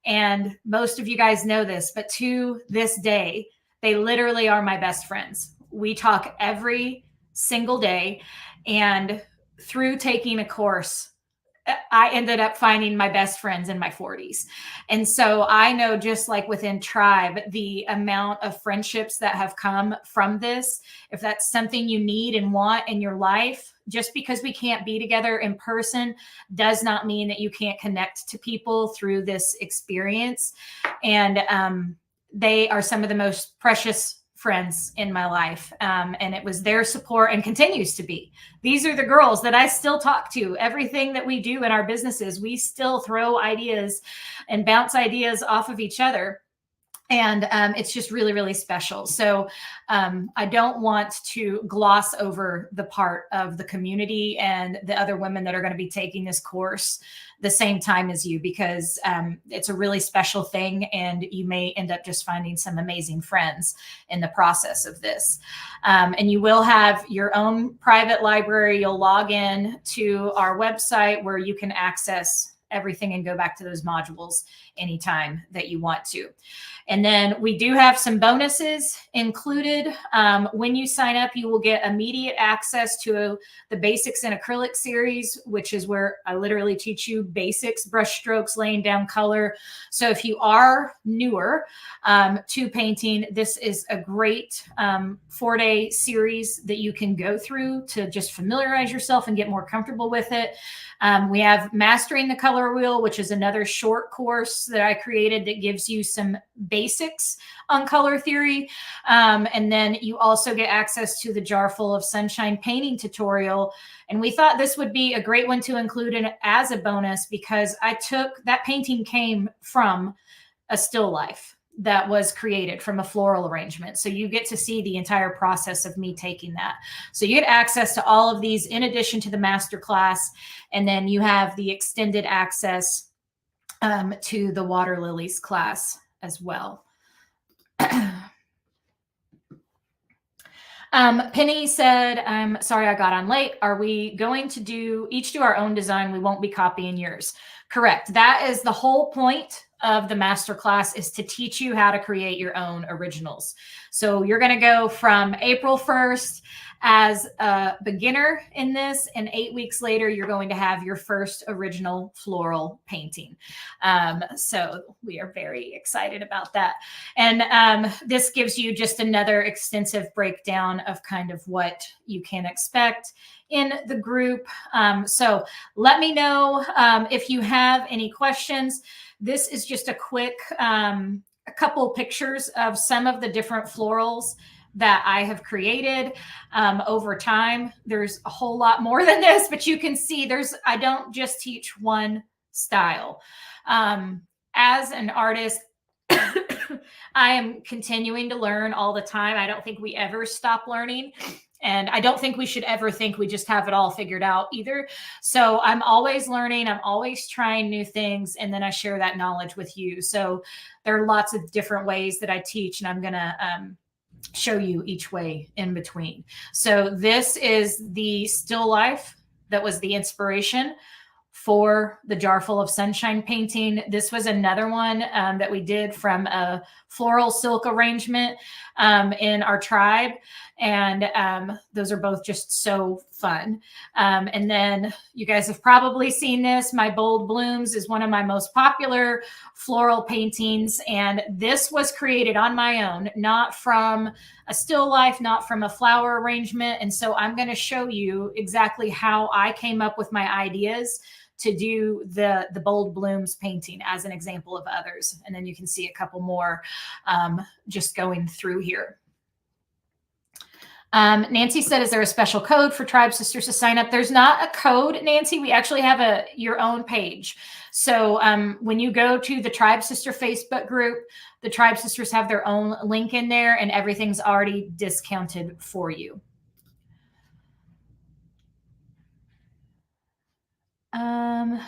[SPEAKER 1] And most of you guys know this, but to this day, they literally are my best friends. We talk every single day. And through taking a course, I ended up finding my best friends in my 40s. And so I know, just like within Tribe, the amount of friendships that have come from this. If that's something you need and want in your life, just because we can't be together in person does not mean that you can't connect to people through this experience. And they are some of the most precious friends in my life. And it was their support, and continues to be. These are the girls that I still talk to. Everything that we do in our businesses, we still throw ideas and bounce ideas off of each other. And it's just really, really special. So I don't want to gloss over the part of the community and the other women that are going to be taking this course the same time as you, because it's a really special thing. And you may end up just finding some amazing friends in the process of this. And you will have your own private library. You'll log in to our website where you can access everything and go back to those modules anytime that you want to. And then we do have some bonuses included. When you sign up, you will get immediate access to the Basics in Acrylic series, which is where I literally teach you basics, brush strokes, laying down color. So if you are newer to painting, this is a great 4-day series that you can go through to just familiarize yourself and get more comfortable with it. We have Mastering the Color Wheel, which is another short course that I created that gives you some basics on color theory. And then you also get access to the Jar Full of Sunshine painting tutorial. And we thought this would be a great one to include in as a bonus, because that painting came from a still life that was created from a floral arrangement. So you get to see the entire process of me taking that. So you get access to all of these in addition to the masterclass. And then you have the extended access to the Water Lilies class as well. Penny said, I'm sorry I got on late. Are we going to each do our own design? We won't be copying yours. Correct. That is the whole point of the masterclass, is to teach you how to create your own originals. So you're going to go from April 1st as a beginner in this, and 8 weeks later, you're going to have your first original floral painting. So we are very excited about that. And this gives you just another extensive breakdown of kind of what you can expect in the group. So let me know if you have any questions. This is just a quick, a couple pictures of some of the different florals that I have created over time. There's a whole lot more than this, but you can see I don't just teach one style. As an artist, I am continuing to learn all the time. I don't think we ever stop learning. And I don't think we should ever think we just have it all figured out either. So I'm always learning. I'm always trying new things. And then I share that knowledge with you. So there are lots of different ways that I teach, and I'm going to show you each way in between. So this is the still life that was the inspiration for the Jar Full of Sunshine painting. This was another one that we did from a floral silk arrangement in our tribe. And those are both just so fun. And then you guys have probably seen this. My Bold Blooms is one of my most popular floral paintings. And this was created on my own, not from a still life, not from a flower arrangement. And so I'm going to show you exactly how I came up with my ideas to do the Bold Blooms painting as an example of others. And then you can see a couple more just going through here. Nancy said, is there a special code for Tribe Sisters to sign up? There's not a code, Nancy. We actually have your own page. So when you go to the Tribe Sister Facebook group, the Tribe Sisters have their own link in there, and everything's already discounted for you.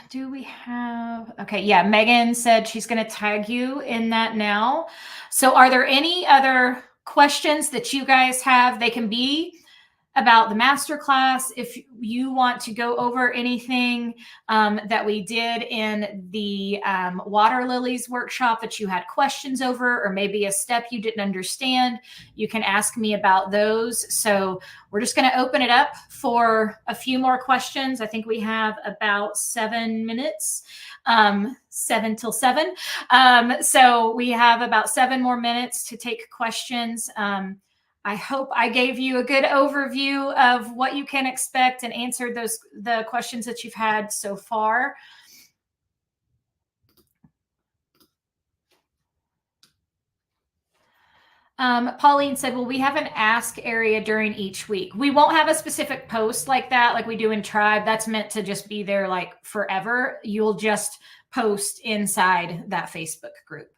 [SPEAKER 1] Do we have, okay. Yeah. Megan said she's going to tag you in that now. So are there any other questions that you guys have? They can be about the masterclass. If you want to go over anything that we did in the water lilies workshop that you had questions over, or maybe a step you didn't understand, you can ask me about those. So we're just going to open it up for a few more questions. I think we have about 7 minutes, 7 till 7. So we have about 7 more minutes to take questions. I hope I gave you a good overview of what you can expect and answered the questions that you've had so far. Pauline said, well, we have an ask area during each week. We won't have a specific post like that, like we do in Tribe. That's meant to just be there like forever. You'll just post inside that Facebook group.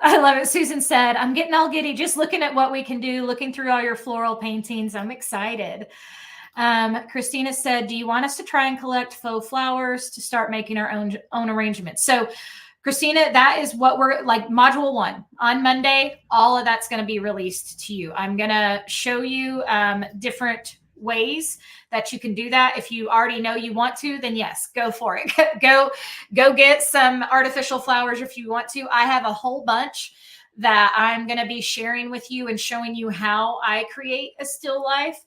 [SPEAKER 1] I love it. Susan said, I'm getting all giddy just looking at what we can do, looking through all your floral paintings. I'm excited. Christina said, do you want us to try and collect faux flowers to start making our own arrangements? So Christina, that is what we're like, module 1 on Monday. All of that's going to be released to you. I'm going to show you different ways that you can do that. If you already know you want to, then yes, go for it. go get some artificial flowers if you want to. I have a whole bunch that I'm going to be sharing with you and showing you how I create a still life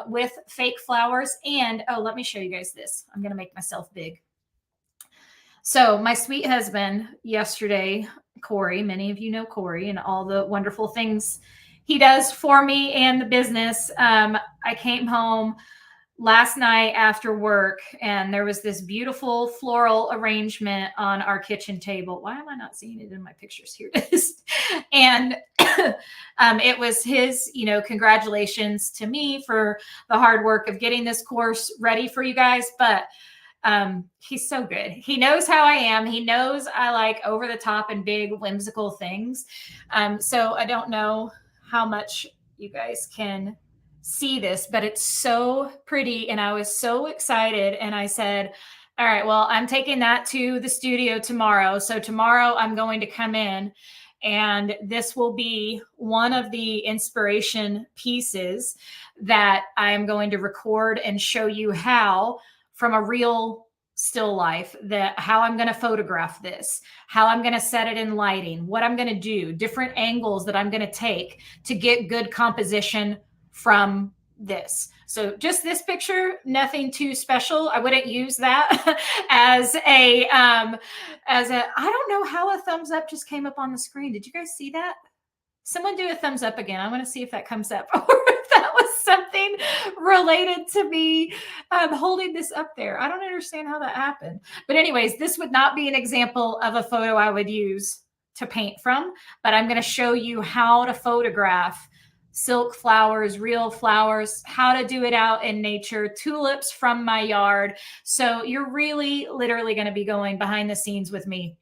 [SPEAKER 1] with fake flowers. And oh, let me show you guys this. I'm going to make myself big. So my sweet husband yesterday, Corey, many of you know Corey and all the wonderful things he does for me and the business. I came home last night after work and there was this beautiful floral arrangement on our kitchen table. Why am I not seeing it in my pictures? Here it is. And it was his, congratulations to me for the hard work of getting this course ready for you guys. But he's so good. He knows how I am. He knows I like over the top and big whimsical things. So I don't know how much you guys can see this, but it's so pretty. And I was so excited. And I said, all right, well, I'm taking that to the studio tomorrow. So tomorrow I'm going to come in and this will be one of the inspiration pieces that I'm going to record and show you how, from a real still life, how I'm going to photograph this, how I'm going to set it in lighting, what I'm going to do, different angles that I'm going to take to get good composition from this. So just this picture, nothing too special. I wouldn't use that as I don't know how a thumbs up just came up on the screen. Did you guys see that? Someone do a thumbs up again. I want to see if that comes up or if that was something related to me holding this up there. I don't understand how that happened. But anyways, this would not be an example of a photo I would use to paint from, but I'm going to show you how to photograph silk flowers, real flowers, how to do it out in nature, tulips from my yard. So you're really literally going to be going behind the scenes with me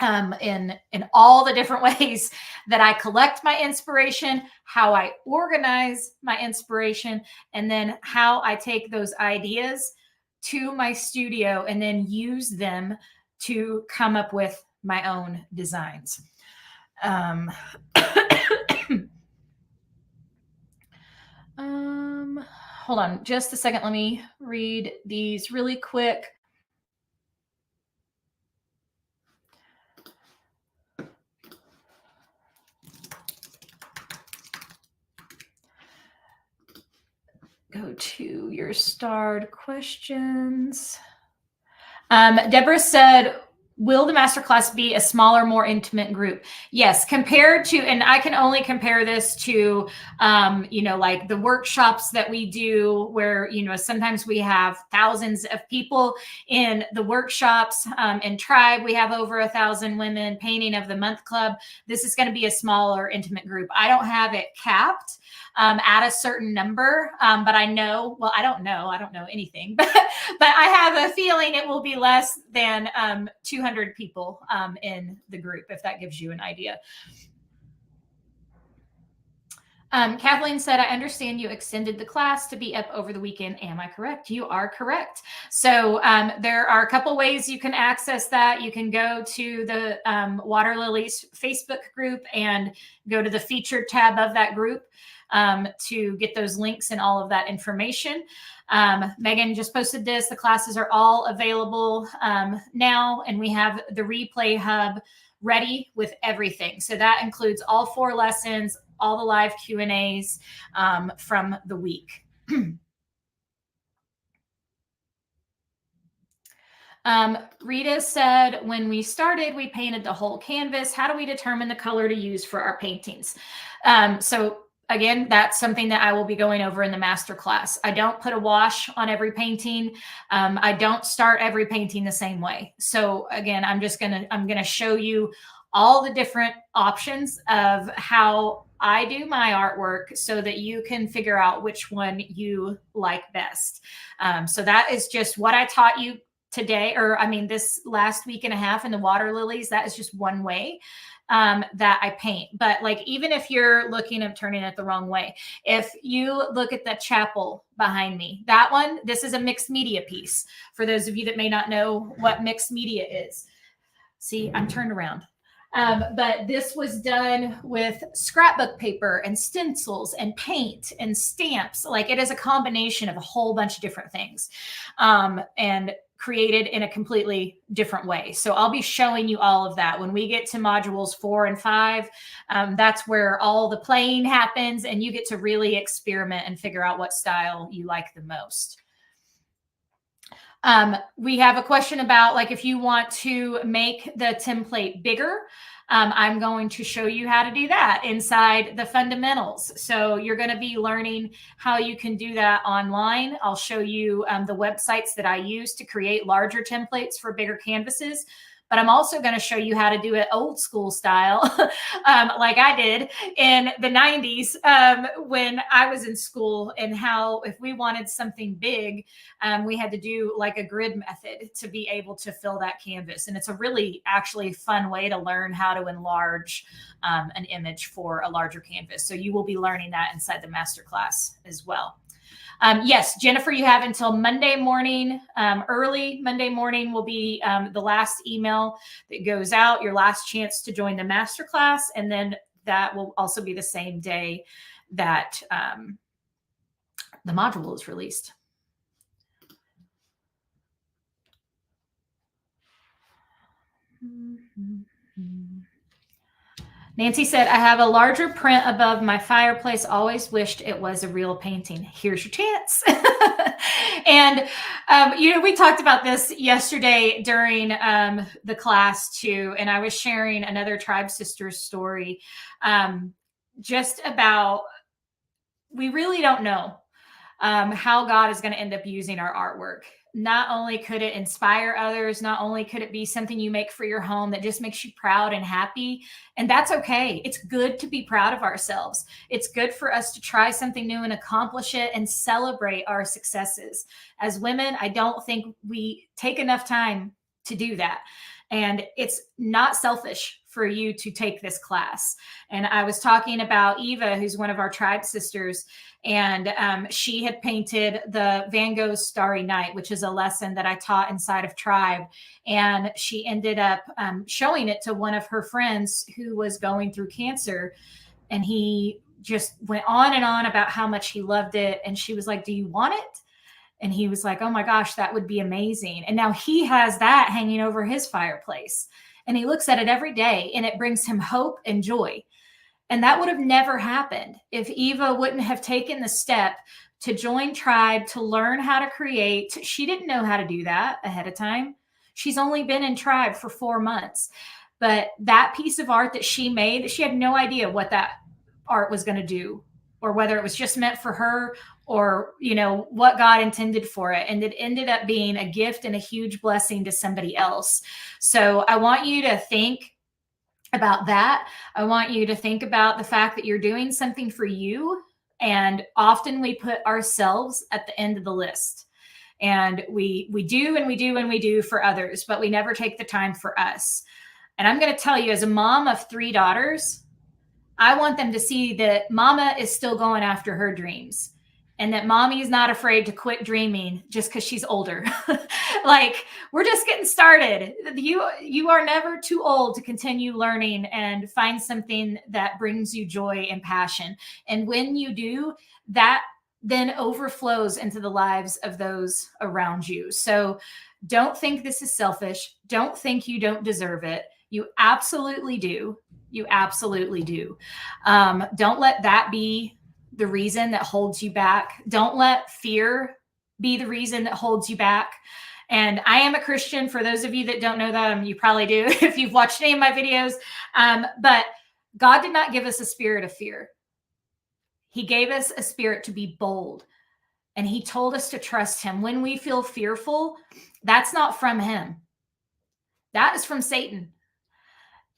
[SPEAKER 1] in all the different ways that I collect my inspiration, how I organize my inspiration, and then how I take those ideas to my studio and then use them to come up with my own designs. Hold on just a second. Let me read these really quick. Go to your starred questions. Deborah said, will the masterclass be a smaller, more intimate group? Yes, compared to, and I can only compare this to, like the workshops that we do where, sometimes we have thousands of people in the workshops. In Tribe, we have over 1,000 women. Painting of the Month Club, this is going to be a smaller, intimate group. I don't have it capped at a certain number, but I know, well, I don't know anything, but I have a feeling it will be less than 200 people in the group, if that gives you an idea. Kathleen said, I understand you extended the class to be up over the weekend. Am I correct? You are correct. So there are a couple ways you can access that. You can go to the Water Lilies Facebook group and go to the featured tab of that group to get those links and all of that information. Megan just posted this. The classes are all available now, and we have the replay hub ready with everything. So that includes all 4 lessons, all the live Q&As from the week. Rita said, when we started, we painted the whole canvas. How do we determine the color to use for our paintings? So again, that's something that I will be going over in the masterclass. I don't put a wash on every painting. I don't start every painting the same way. So again, I'm going to show you all the different options of how I do my artwork so that you can figure out which one you like best. So that is just what I taught you today, this last week and a half in the Water Lilies. That is just one way that I paint. But like, even if you're looking at turning it the wrong way, if you look at the chapel behind me, that one, this is a mixed media piece. For those of you that may not know what mixed media is. See, I'm turned around. But this was done with scrapbook paper and stencils and paint and stamps. Like, it is a combination of a whole bunch of different things. And created in a completely different way. So I'll be showing you all of that. When we get to modules 4 and 5, that's where all the playing happens and you get to really experiment and figure out what style you like the most. We have a question about, like, if you want to make the template bigger, I'm going to show you how to do that inside the fundamentals. So you're going to be learning how you can do that online. I'll show you the websites that I use to create larger templates for bigger canvases. But I'm also going to show you how to do it old school style, like I did in the 90s when I was in school, and how if we wanted something big, we had to do like a grid method to be able to fill that canvas. And it's a really actually fun way to learn how to enlarge an image for a larger canvas. So you will be learning that inside the masterclass as well. Yes, Jennifer, you have until Monday morning. Early Monday morning will be the last email that goes out, your last chance to join the masterclass. And then that will also be the same day that the module is released. Nancy said, I have a larger print above my fireplace. Always wished it was a real painting. Here's your chance. And, we talked about this yesterday during the class too. And I was sharing another Tribe Sisters story just about, we really don't know how God is going to end up using our artwork. Not only could it inspire others, not only could it be something you make for your home that just makes you proud and happy. And that's okay. It's good to be proud of ourselves. It's good for us to try something new and accomplish it and celebrate our successes. As women, I don't think we take enough time to do that. And it's not selfish for you to take this class. And I was talking about Eva, who's one of our tribe sisters, and she had painted the Van Gogh's Starry Night, which is a lesson that I taught inside of Tribe. And she ended up showing it to one of her friends who was going through cancer. And he just went on and on about how much he loved it. And she was like, "Do you want it?" And he was like, "Oh my gosh, that would be amazing." And now he has that hanging over his fireplace. And he looks at it every day, and it brings him hope and joy. And that would have never happened if Eva wouldn't have taken the step to join Tribe, to learn how to create. She didn't know how to do that ahead of time. She's only been in Tribe for 4 months. But that piece of art that she made, she had no idea what that art was going to do, or whether it was just meant for her, or, you know, what God intended for it. And it ended up being a gift and a huge blessing to somebody else. So I want you to think about that. I want you to think about the fact that you're doing something for you. And often we put ourselves at the end of the list. And we do for others, but we never take the time for us. And I'm going to tell you, as a mom of 3 daughters, I want them to see that mama is still going after her dreams, and that mommy is not afraid to quit dreaming just because she's older. Like, we're just getting started. You are never too old to continue learning and find something that brings you joy and passion. And when you do, that then overflows into the lives of those around you. So don't think this is selfish. Don't think you don't deserve it. You absolutely do. You absolutely do. Don't let that be the reason that holds you back. Don't let fear be the reason that holds you back. And I am a Christian. For those of you that don't know that, you probably do if you've watched any of my videos. But God did not give us a spirit of fear. He gave us a spirit to be bold. And he told us to trust him. When we feel fearful, that's not from him. That is from Satan.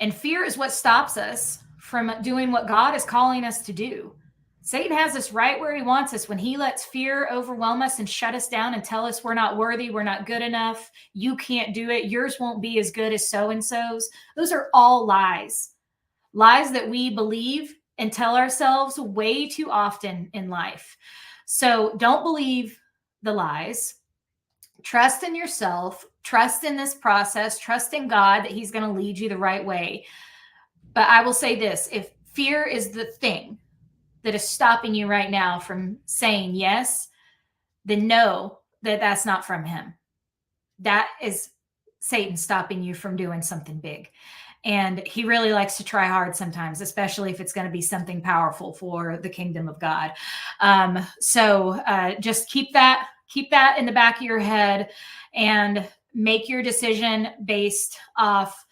[SPEAKER 1] And fear is what stops us from doing what God is calling us to do. Satan has us right where he wants us when he lets fear overwhelm us and shut us down and tell us we're not worthy, we're not good enough, you can't do it, yours won't be as good as so-and-so's. Those are all lies. Lies that we believe and tell ourselves way too often in life. So don't believe the lies. Trust in yourself. Trust in this process. Trust in God that he's going to lead you the right way. But I will say this, if fear is the thing that is stopping you right now from saying yes, then know that that's not from him. That is Satan stopping you from doing something big. And he really likes to try hard sometimes, especially if it's going to be something powerful for the kingdom of God. So just keep that in the back of your head and make your decision based off,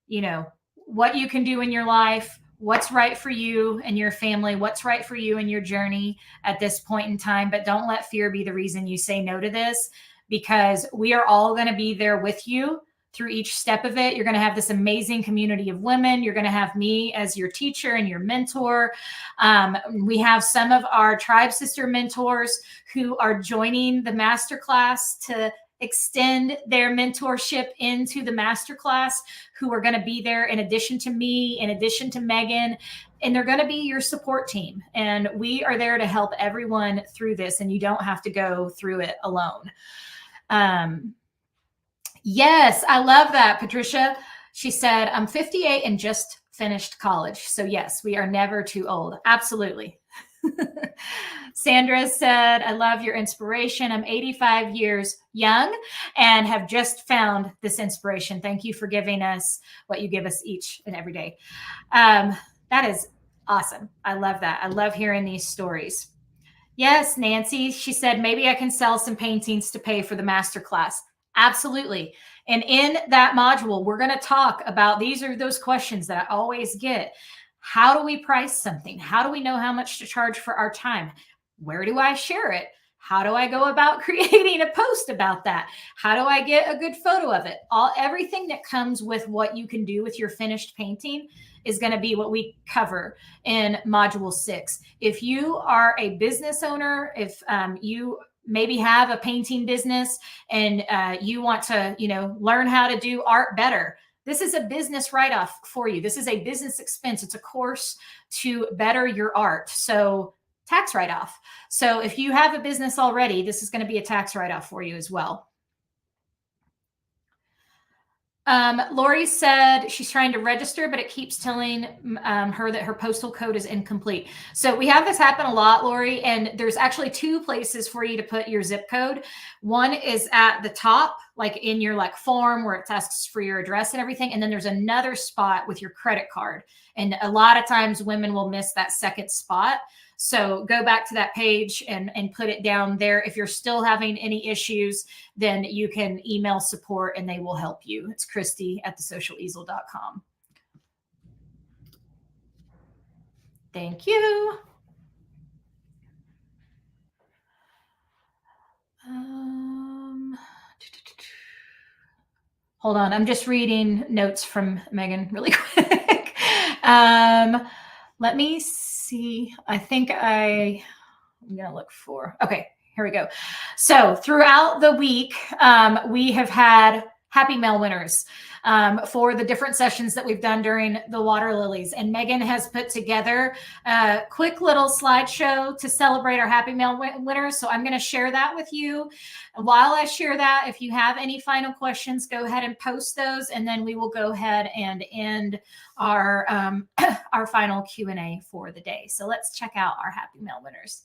[SPEAKER 1] you know, what you can do in your life, what's right for you and your family, what's right for you in your journey at this point in time. But don't let fear be the reason you say no to this, because we are all going to be there with you through each step of it. You're going to have this amazing community of women. You're going to have me as your teacher and your mentor. We have some of our tribe sister mentors who are joining the masterclass to extend their mentorship into the masterclass, who are going to be there in addition to me, in addition to Megan, and they're going to be your support team. And we are there to help everyone through this, and you don't have to go through it alone. Yes, I love that, Patricia. She said, I'm 58 and just finished college. So yes, we are never too old. Absolutely. Sandra said, I love your inspiration. I'm 85 years young and have just found this inspiration. Thank you for giving us what you give us each and every day. That is awesome. I love that. I love hearing these stories. Yes, Nancy, she said, maybe I can sell some paintings to pay for the masterclass. Absolutely. And in that module, we're going to talk about, these are those questions that I always get. How do we price something? How do we know how much to charge for our time? Where do I share it? How do I go about creating a post about that? How do I get a good photo of it? Everything that comes with what you can do with your finished painting is going to be what we cover in module 6. If you are a business owner, if you maybe have a painting business and you want to, learn how to do art better, This is a business write-off for you. This is a business expense. It's a course to better your art. So tax write-off. So if you have a business already, this is going to be a tax write-off for you as well. Lori said she's trying to register, but it keeps telling her that her postal code is incomplete. So we have this happen a lot, Lori, and there's actually 2 places for you to put your zip code. One is at the top, like in your form where it asks for your address and everything. And then there's another spot with your credit card. And a lot of times women will miss that second spot. So go back to that page and put it down there. If you're still having any issues, then you can email support and they will help you. It's Christie at thesocialeasel.com. Thank you. Hold on. I'm just reading notes from Megan really quick. Let me see. I think I'm going to look for, okay, here we go. So throughout the week, we have had Happy Mail winners for the different sessions that we've done during the Water Lilies. And Megan has put together a quick little slideshow to celebrate our Happy Mail winners. So I'm going to share that with you. While I share that, if you have any final questions, go ahead and post those, and then we will go ahead and end our our final Q&A for the day. So let's check out our Happy Mail winners.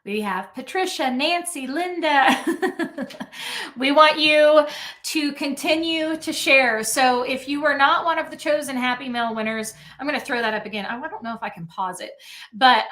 [SPEAKER 1] We have Patricia, Nancy, Linda. We want you to continue to share. So if you were not one of the chosen Happy Mail winners, I'm going to throw that up again. I don't know if I can pause it, but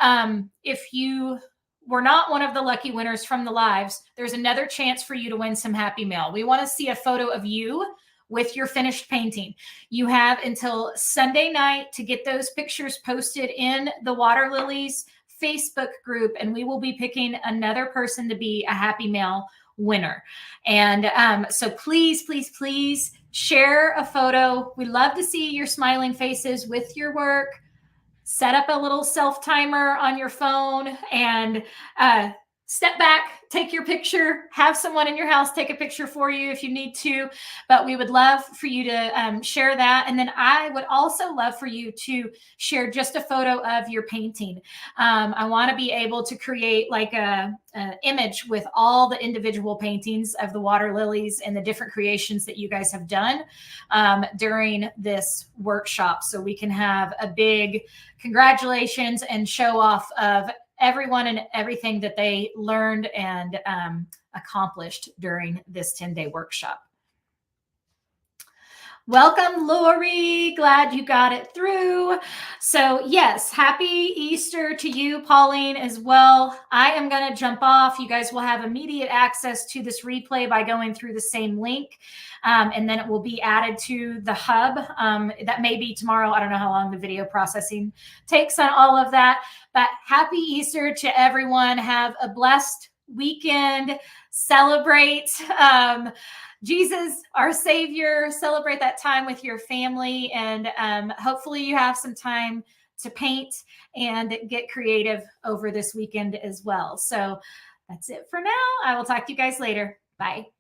[SPEAKER 1] if you were not one of the lucky winners from the lives, there's another chance for you to win some Happy Mail. We want to see a photo of you with your finished painting. You have until Sunday night to get those pictures posted in the Water Lilies Facebook group, and we will be picking another person to be a Happy Mail winner. And so please, please, please share a photo. We love to see your smiling faces with your work. Set up a little self timer on your phone and step back, take your picture, have someone in your house take a picture for you if you need to, but we would love for you to share that. And then I would also love for you to share just a photo of your painting. I want to be able to create like an image with all the individual paintings of the Water Lilies and the different creations that you guys have done during this workshop. So we can have a big congratulations and show off of everyone and everything that they learned and accomplished during this 10-day workshop. Welcome, Lori. Glad you got it through. So yes, happy Easter to you, Pauline, as well. I am going to jump off. You guys will have immediate access to this replay by going through the same link. And then it will be added to the hub. That may be tomorrow. I don't know how long the video processing takes on all of that. But happy Easter to everyone. Have a blessed weekend. Celebrate Jesus, our Savior. Celebrate that time with your family. And hopefully you have some time to paint and get creative over this weekend as well. So that's it for now. I will talk to you guys later. Bye.